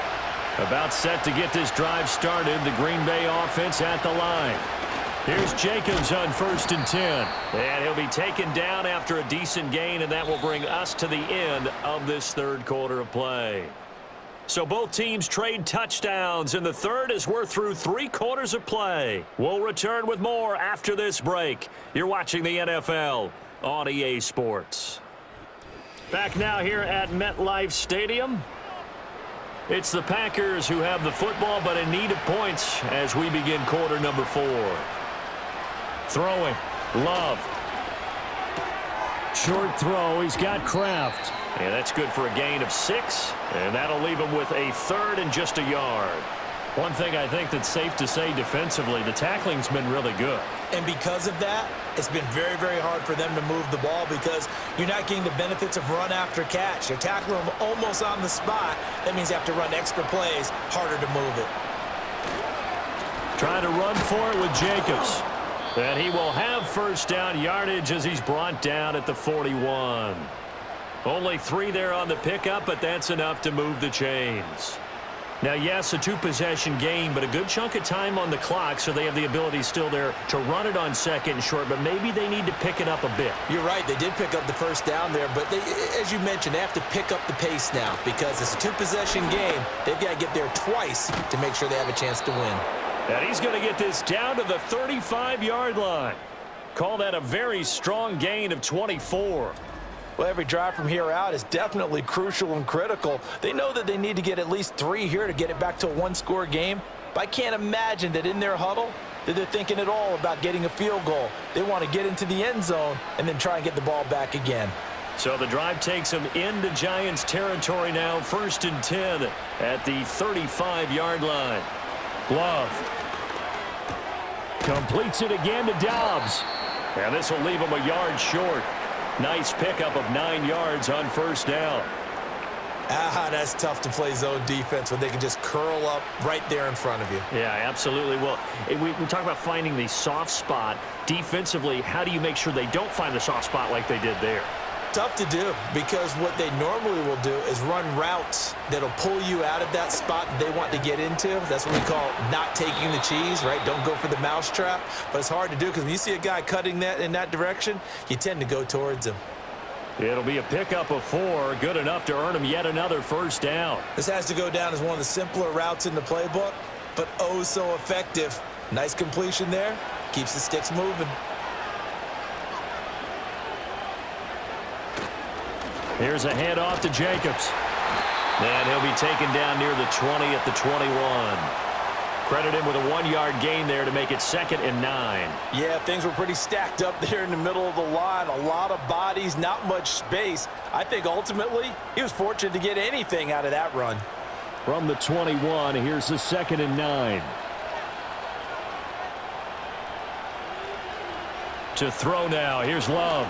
About set to get this drive started. The Green Bay offense at the line. Here's Jacobs on 1st and 10. And he'll be taken down after a decent gain, and that will bring us to the end of this third quarter of play. So both teams trade touchdowns in the third as we're through 3 quarters of play. We'll return with more after this break. You're watching the NFL on EA Sports. Back now here at MetLife Stadium. It's the Packers who have the football, but in need of points as we begin quarter number 4. Throwing. Love. Short throw. He's got Kraft. And that's good for a gain of 6. And that'll leave him with a 3rd and just a yard. One thing I think that's safe to say defensively, the tackling's been really good. And because of that, it's been very, very hard for them to move the ball because you're not getting the benefits of run after catch. You're tackling them almost on the spot. That means you have to run extra plays, harder to move it. Trying to run for it with Jacobs. And he will have first down yardage as he's brought down at the 41. Only 3 there on the pickup, but that's enough to move the chains. Now, yes, a 2-possession game, but a good chunk of time on the clock, so they have the ability still there to run it on 2nd and short, but maybe they need to pick it up a bit. You're right. They did pick up the first down there, but they, as you mentioned, they have to pick up the pace now because it's a 2-possession game. They've got to get there twice to make sure they have a chance to win. And he's going to get this down to the 35-yard line. Call that a very strong gain of 24. Well, every drive from here out is definitely crucial and critical. They know that they need to get at least 3 here to get it back to a 1-score game. But I can't imagine that in their huddle that they're thinking at all about getting a field goal. They want to get into the end zone and then try and get the ball back again. So the drive takes them into Giants territory now. 1st and 10 at the 35-yard line. Glove. Completes it again to Dobbs. And this will leave him a yard short. Nice pickup of 9 yards on first down. That's tough to play zone defense when they can just curl up right there in front of you. Yeah, absolutely. Well, we talk about finding the soft spot. Defensively, how do you make sure they don't find the soft spot like they did there? Tough to do because what they normally will do is run routes that'll pull you out of that spot that they want to get into. That's what we call not taking the cheese, right? Don't go for the mousetrap. But it's hard to do because when you see a guy cutting that in that direction, you tend to go towards him. It'll be a pickup of 4, good enough to earn him yet another first down. This has to go down as one of the simpler routes in the playbook, but oh so effective. Nice completion there. Keeps the sticks moving. Here's a handoff to Jacobs. And he'll be taken down near the 20 at the 21. Credit him with a 1-yard gain there to make it 2nd and 9. Yeah, things were pretty stacked up there in the middle of the line. A lot of bodies, not much space. I think ultimately he was fortunate to get anything out of that run. From the 21, here's the 2nd and 9. To throw now, here's Love.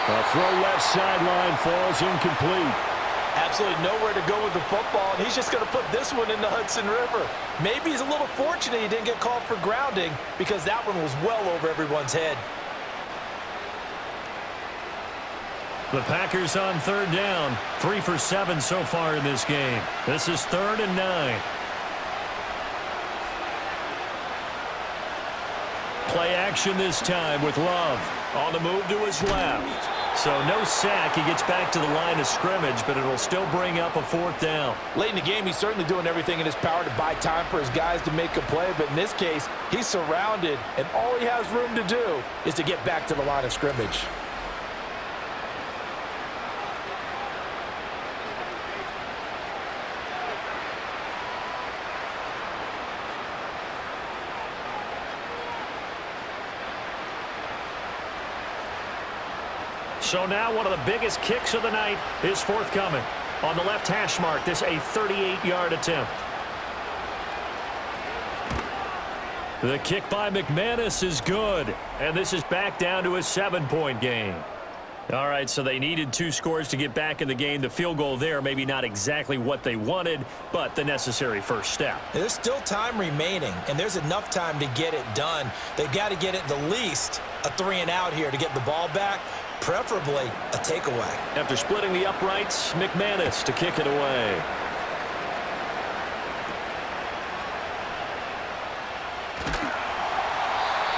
A throw left sideline falls incomplete. Absolutely nowhere to go with the football, and he's just going to put this one in the Hudson River. Maybe he's a little fortunate he didn't get called for grounding because that one was well over everyone's head. The Packers on 3rd down. 3 for 7 so far in this game. This is 3rd and 9. Play action this time with Love. On the move to his left. So no sack. He gets back to the line of scrimmage, but it'll still bring up a 4th down. Late in the game, he's certainly doing everything in his power to buy time for his guys to make a play, but in this case, he's surrounded, and all he has room to do is to get back to the line of scrimmage. So now one of the biggest kicks of the night is forthcoming. On the left hash mark, this a 38-yard attempt. The kick by McManus is good, and this is back down to a 7-point game. All right, so they needed 2 scores to get back in the game. The field goal there, maybe not exactly what they wanted, but the necessary first step. There's still time remaining, and there's enough time to get it done. They've got to get it the least a 3-and-out here to get the ball back, preferably a takeaway. After splitting the uprights, McManus to kick it away.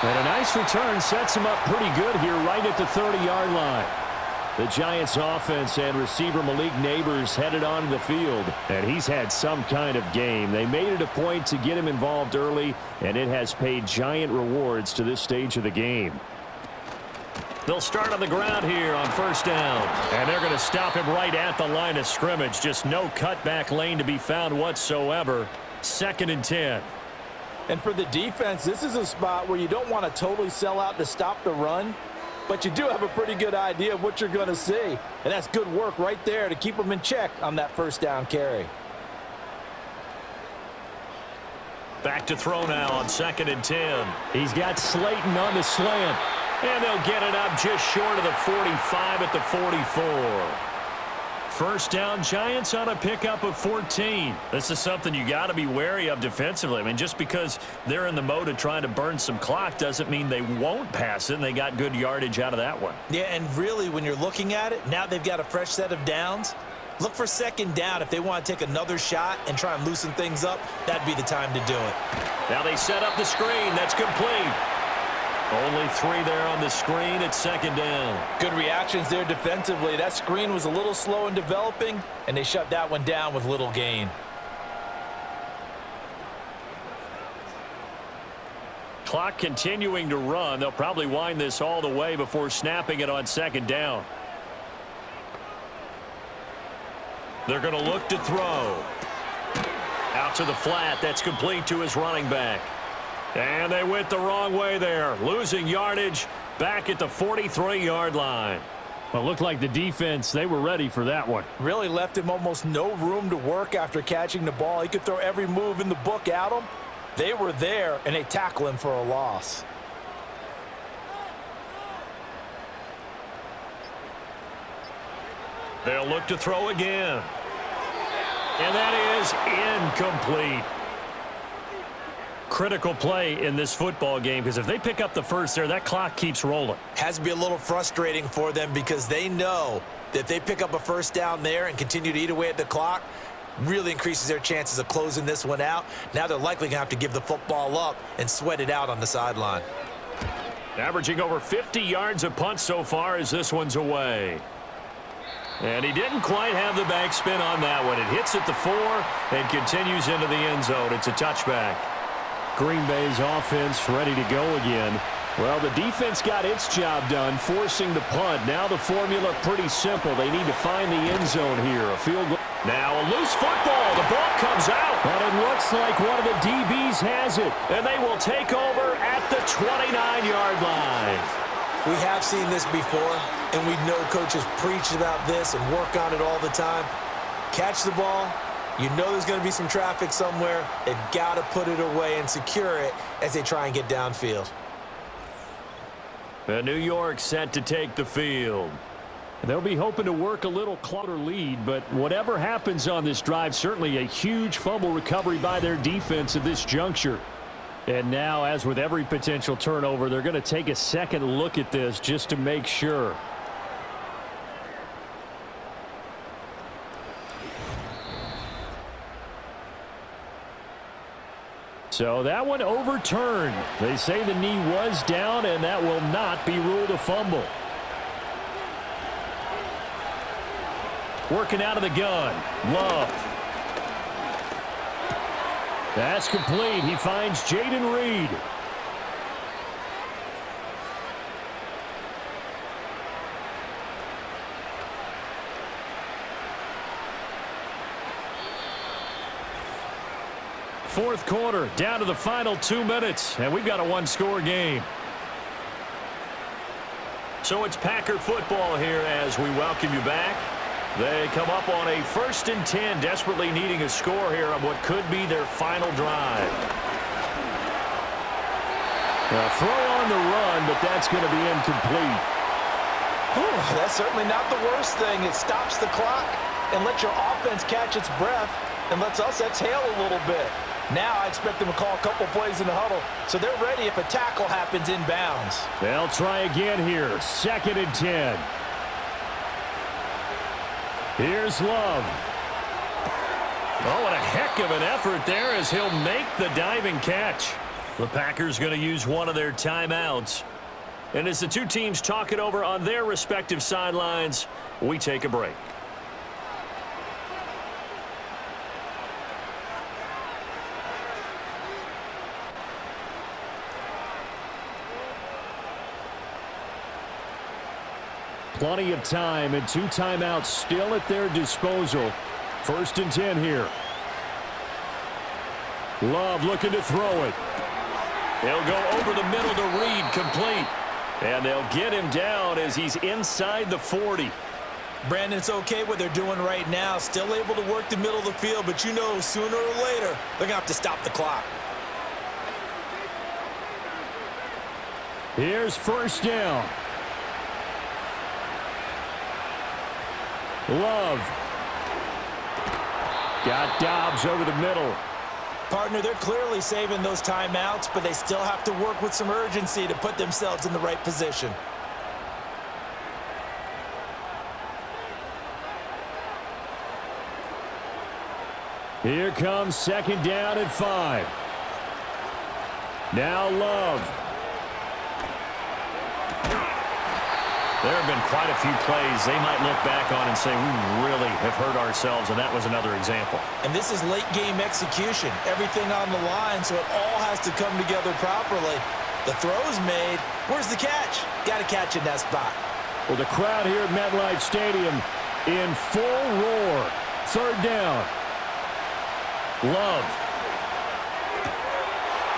And a nice return sets him up pretty good here right at the 30-yard line. The Giants offense and receiver Malik Neighbors headed onto the field, and he's had some kind of game. They made it a point to get him involved early, and it has paid giant rewards to this stage of the game. They'll start on the ground here on 1st down. And they're going to stop him right at the line of scrimmage. Just no cutback lane to be found whatsoever. 2nd and 10. And for the defense, this is a spot where you don't want to totally sell out to stop the run, but you do have a pretty good idea of what you're going to see. And that's good work right there to keep them in check on that 1st down carry. Back to throw now on 2nd and 10. He's got Slayton on the slant. And they'll get it up just short of the 45 at the 44. 1st down, Giants on a pickup of 14. This is something you got to be wary of defensively. I mean, just because they're in the mode of trying to burn some clock doesn't mean they won't pass it, and they got good yardage out of that one. Yeah, and really, when you're looking at it, now they've got a fresh set of downs. Look for 2nd down. If they want to take another shot and try and loosen things up, that'd be the time to do it. Now they set up the screen. That's complete. Only 3 there on the screen at 2nd down. Good reactions there defensively. That screen was a little slow in developing, and they shut that one down with little gain. Clock continuing to run. They'll probably wind this all the way before snapping it on 2nd down. They're going to look to throw. Out to the flat. That's complete to his running back. And they went the wrong way there. Losing yardage back at the 43-yard line. Well, it looked like the defense, they were ready for that one. Really left him almost no room to work after catching the ball. He could throw every move in the book at him. They were there, and they tackle him for a loss. They'll look to throw again. And that is incomplete. Critical play in this football game, because if they pick up the first there, that clock keeps rolling. Has to be a little frustrating for them because they know that if they pick up a 1st down there and continue to eat away at the clock, really increases their chances of closing this one out. Now they're likely going to have to give the football up and sweat it out on the sideline. Averaging over 50 yards a punt so far as this one's away. And he didn't quite have the backspin on that one. It hits at the 4 and continues into the end zone. It's a touchback. Green Bay's offense ready to go again. Well, the defense got its job done, forcing the punt. Now the formula pretty simple. They need to find the end zone here. A field goal. Now a loose football. The ball comes out. And it looks like one of the DBs has it. And they will take over at the 29-yard line. We have seen this before, and we know coaches preach about this and work on it all the time. Catch the ball. You know there's going to be some traffic somewhere. They've got to put it away and secure it as they try and get downfield. New York set to take the field. They'll be hoping to work a little closer lead, but whatever happens on this drive, certainly a huge fumble recovery by their defense at this juncture. And now, as with every potential turnover, they're going to take a second look at this just to make sure. So that one overturned. They say the knee was down, and that will not be ruled a fumble. Working out of the gun. Love. That's complete. He finds Jaden Reed. Fourth quarter, down to the final 2 minutes, and we've got a one-score game. So it's Packer football here as we welcome you back. They come up on a 1st and 10, desperately needing a score here on what could be their final drive. A throw on the run, but that's going to be incomplete. Ooh, that's certainly not the worst thing. It stops the clock and lets your offense catch its breath and lets us exhale a little bit. Now I expect them to call a couple plays in the huddle, so they're ready if a tackle happens inbounds. They'll try again here. 2nd and 10. Here's Love. Oh, what a heck of an effort there as he'll make the diving catch. The Packers going to use one of their timeouts. And as the two teams talk it over on their respective sidelines, we take a break. Plenty of time and 2 timeouts still at their disposal. 1st and 10 here. Love looking to throw it. He'll go over the middle to Reed, complete. And they'll get him down as he's inside the 40. Brandon, it's okay what they're doing right now. Still able to work the middle of the field, but you know sooner or later they're going to have to stop the clock. Here's 1st down. Love. Got Dobbs over the middle. Partner, they're clearly saving those timeouts, but they still have to work with some urgency to put themselves in the right position. Here comes 2nd down and 5. Now Love. There have been quite a few plays they might look back on and say, we really have hurt ourselves, and that was another example. And this is late-game execution. Everything on the line, so it all has to come together properly. The throw's made. Where's the catch? Got to catch in that spot. Well, the crowd here at MetLife Stadium in full roar. 3rd down. Love.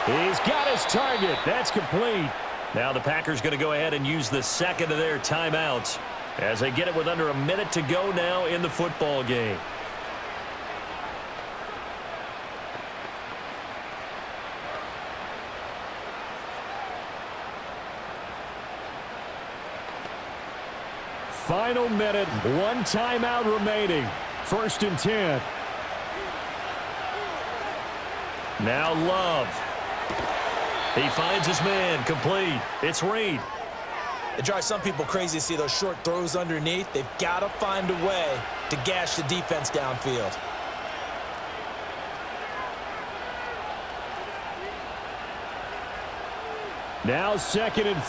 He's got his target. That's complete. Now the Packers going to go ahead and use the 2nd of their timeouts as they get it with under a minute to go now in the football game. Final minute, 1 timeout remaining. 1st and 10. Now Love. He finds his man, complete. It's Reed. It drives some people crazy to see those short throws underneath. They've got to find a way to gash the defense downfield. Now 2nd and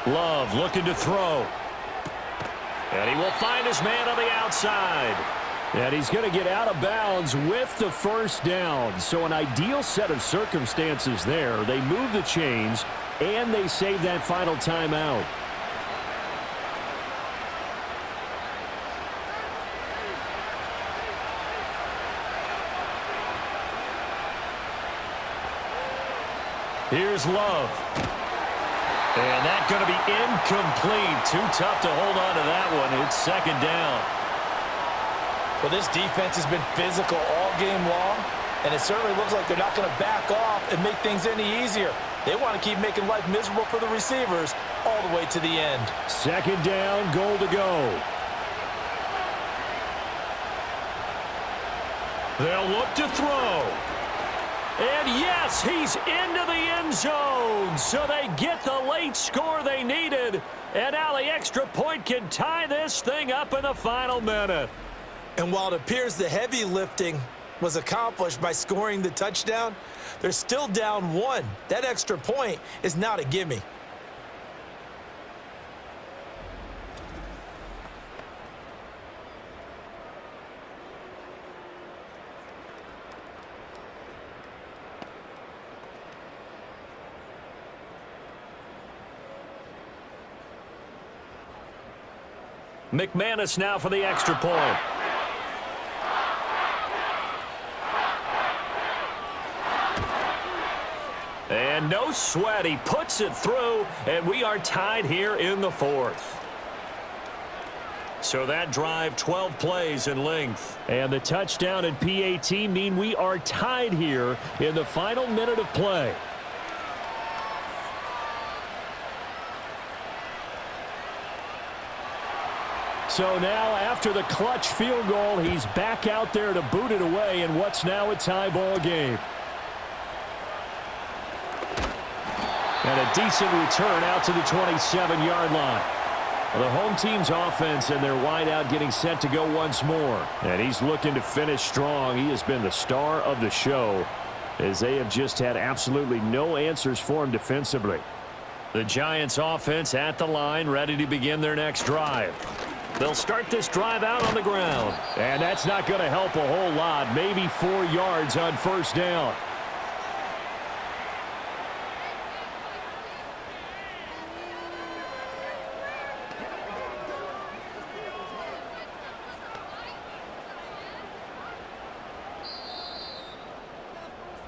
4. Love looking to throw. And he will find his man on the outside. And he's going to get out of bounds with the first down. So an ideal set of circumstances there. They move the chains, and they save that final timeout. Here's Love. And that's going to be incomplete. Too tough to hold on to that one. It's second down. Well, this defense has been physical all game long, and it certainly looks like they're not going to back off and make things any easier. They want to keep making life miserable for the receivers all the way to the end. Second down, goal to go. They'll look to throw. And yes, he's into the end zone. So they get the late score they needed. And now the extra point can tie this thing up in the final minute. And while it appears the heavy lifting was accomplished by scoring the touchdown, they're still down one. That extra point is not a gimme. McManus now for the extra point. And no sweat, he puts it through, and we are tied here in the fourth. So that drive, 12 plays in length. And the touchdown and PAT mean we are tied here in the final minute of play. So now, after the clutch field goal, he's back out there to boot it away in what's now a tie ball game. And a decent return out to the 27-yard line. The home team's offense and their wideout getting set to go once more. And he's looking to finish strong. He has been the star of the show as they have just had absolutely no answers for him defensively. The Giants offense at the line, ready to begin their next drive. They'll start this drive out on the ground. And that's not going to help a whole lot. Maybe 4 yards on first down.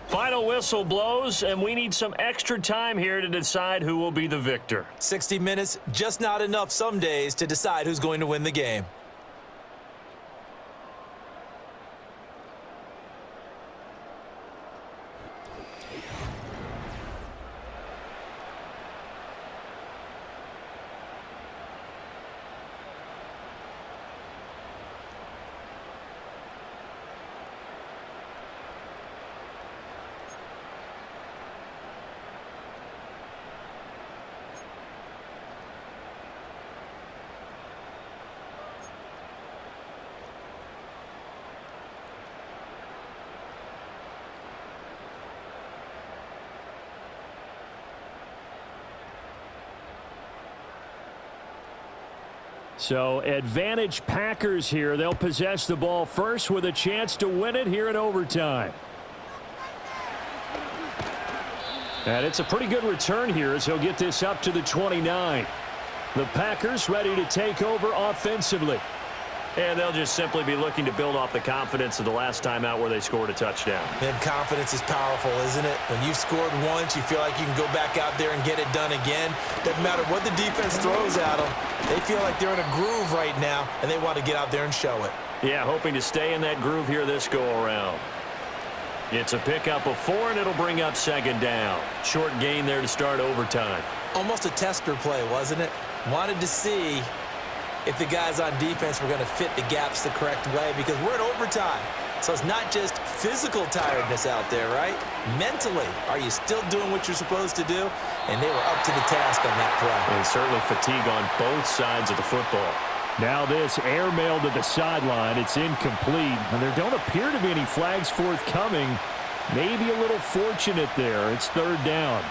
Final whistle blows, and we need some extra time here to decide who will be the victor. 60 minutes, just not enough some days to decide who's going to win the game. So advantage Packers here. They'll possess the ball first with a chance to win it here in overtime. And it's a pretty good return here as he'll get this up to the 29. The Packers ready to take over offensively. And they'll just simply be looking to build off the confidence of the last time out where they scored a touchdown. And confidence is powerful, isn't it? When you've scored once, you feel like you can go back out there and get it done again. Doesn't matter what the defense throws at them. They feel like they're in a groove right now, and they want to get out there and show it. Yeah, hoping to stay in that groove here this go-around. It's a pickup of 4, and it'll bring up second down. Short gain there to start overtime. Almost a tester play, wasn't it? Wanted to see if the guys on defense were going to fit the gaps the correct way, because we're in overtime. So it's not just physical tiredness out there, right? Mentally, are you still doing what you're supposed to do? And they were up to the task on that play. And certainly fatigue on both sides of the football. Now this airmail to the sideline. It's incomplete, and there don't appear to be any flags forthcoming. Maybe a little fortunate there. It's third down.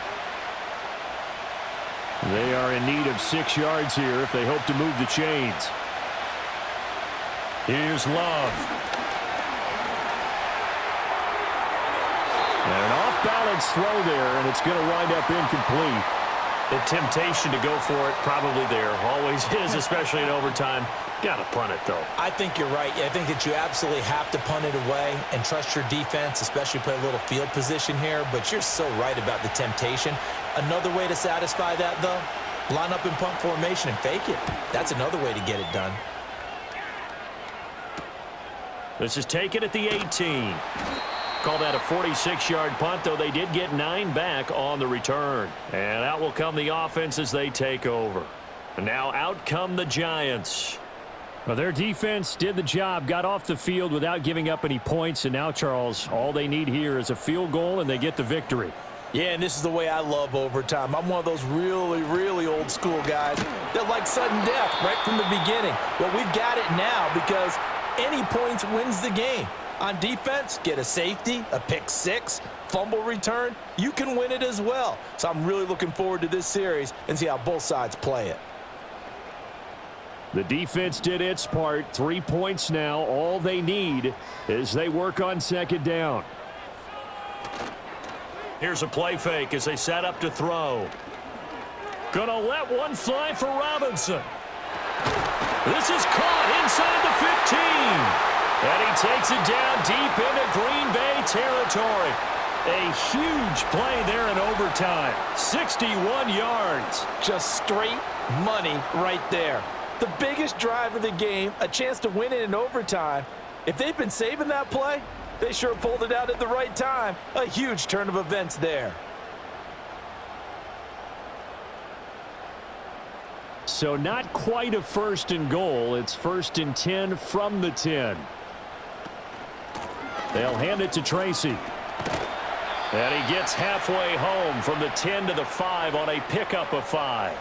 They are in need of 6 yards here if they hope to move the chains. Here's Love. And an off-balance throw there, and it's going to wind up incomplete. The temptation to go for it, probably there. Always is, especially in overtime. Got to punt it, though. I think you're right. I think that you absolutely have to punt it away and trust your defense, especially play a little field position here. But you're so right about the temptation. Another way to satisfy that, though, line up in punt formation and fake it. That's another way to get it done. This is taken at the 18. Call that a 46-yard punt, though they did get 9 back on the return. And out will come the offense as they take over. And now out come the Giants. Well, their defense did the job, got off the field without giving up any points. And now, Charles, all they need here is a field goal, and they get the victory. Yeah, and this is the way I love overtime. I'm one of those really, really old school guys that like sudden death right from the beginning. Well, we've got it now because any points wins the game. On defense, get a safety, a pick six, fumble return, you can win it as well. So I'm really looking forward to this series and see how both sides play it. The defense did its part. 3 points now. All they need is they work on second down. Here's a play fake as they set up to throw. Gonna let one fly for Robinson. This is caught inside the 15. And he takes it down deep into Green Bay territory. A huge play there in overtime. 61 yards. Just straight money right there. The biggest drive of the game, a chance to win it in overtime. If they've been saving that play, they sure pulled it out at the right time. A huge turn of events there. So not quite a 1st and goal. It's 1st and 10 from the 10. They'll hand it to Tracy. And he gets halfway home from the 10 to the 5 on a pickup of 5.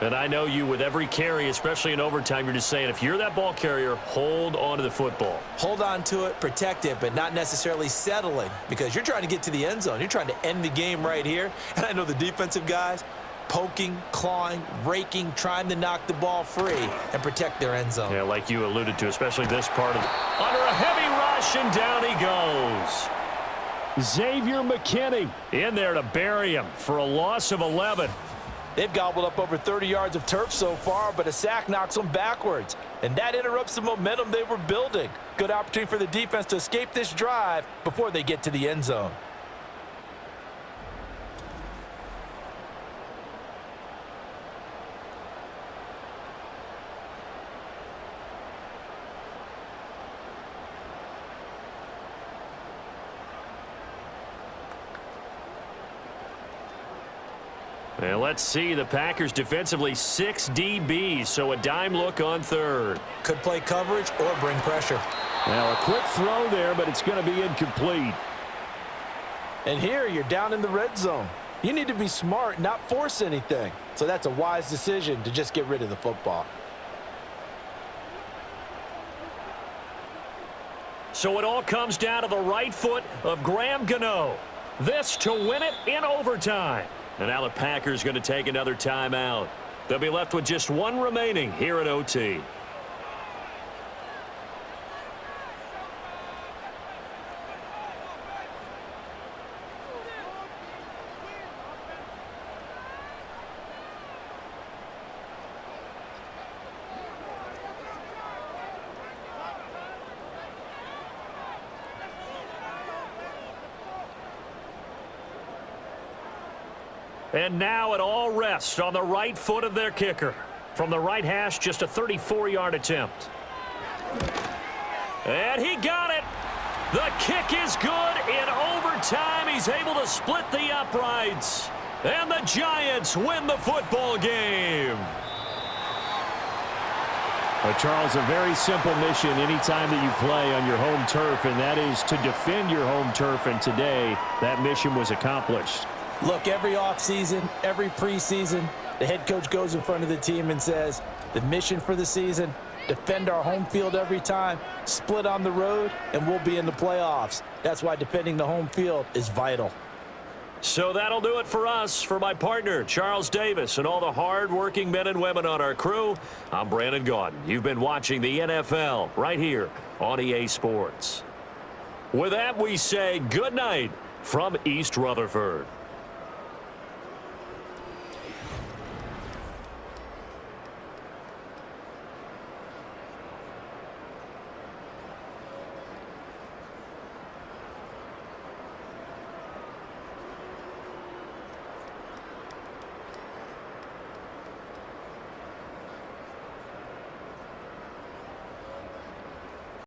And I know you, with every carry, especially in overtime, you're just saying, if you're that ball carrier, hold on to the football. Hold on to it, protect it, but not necessarily settling, because you're trying to get to the end zone. You're trying to end the game right here. And I know the defensive guys poking, clawing, raking, trying to knock the ball free and protect their end zone. Yeah, like you alluded to, especially this part of it. Under a heavy rush, and down he goes. Xavier McKinney in there to bury him for a loss of 11. They've gobbled up over 30 yards of turf so far, but a sack knocks them backwards. And that interrupts the momentum they were building. Good opportunity for the defense to escape this drive before they get to the end zone. And let's see, the Packers defensively 6 DBs, so a dime look on 3rd. Could play coverage or bring pressure. Now a quick throw there, but it's going to be incomplete. And here you're down in the red zone. You need to be smart, not force anything. So that's a wise decision to just get rid of the football. So it all comes down to the right foot of Graham Gano. This to win it in overtime. And now the Packers going to take another timeout. They'll be left with just 1 remaining here at OT. And now it all rests on the right foot of their kicker. From the right hash, just a 34-yard attempt. And he got it. The kick is good. In overtime, he's able to split the uprights. And the Giants win the football game. Well, Charles, a very simple mission anytime that you play on your home turf, and that is to defend your home turf. And today, that mission was accomplished. Look, every offseason, every preseason, the head coach goes in front of the team and says, the mission for the season, defend our home field every time, split on the road, and we'll be in the playoffs. That's why defending the home field is vital. So that'll do it for us. For my partner, Charles Davis, and all the hard-working men and women on our crew, I'm Brandon Gaudin. You've been watching the NFL right here on EA Sports. With that, we say good night from East Rutherford.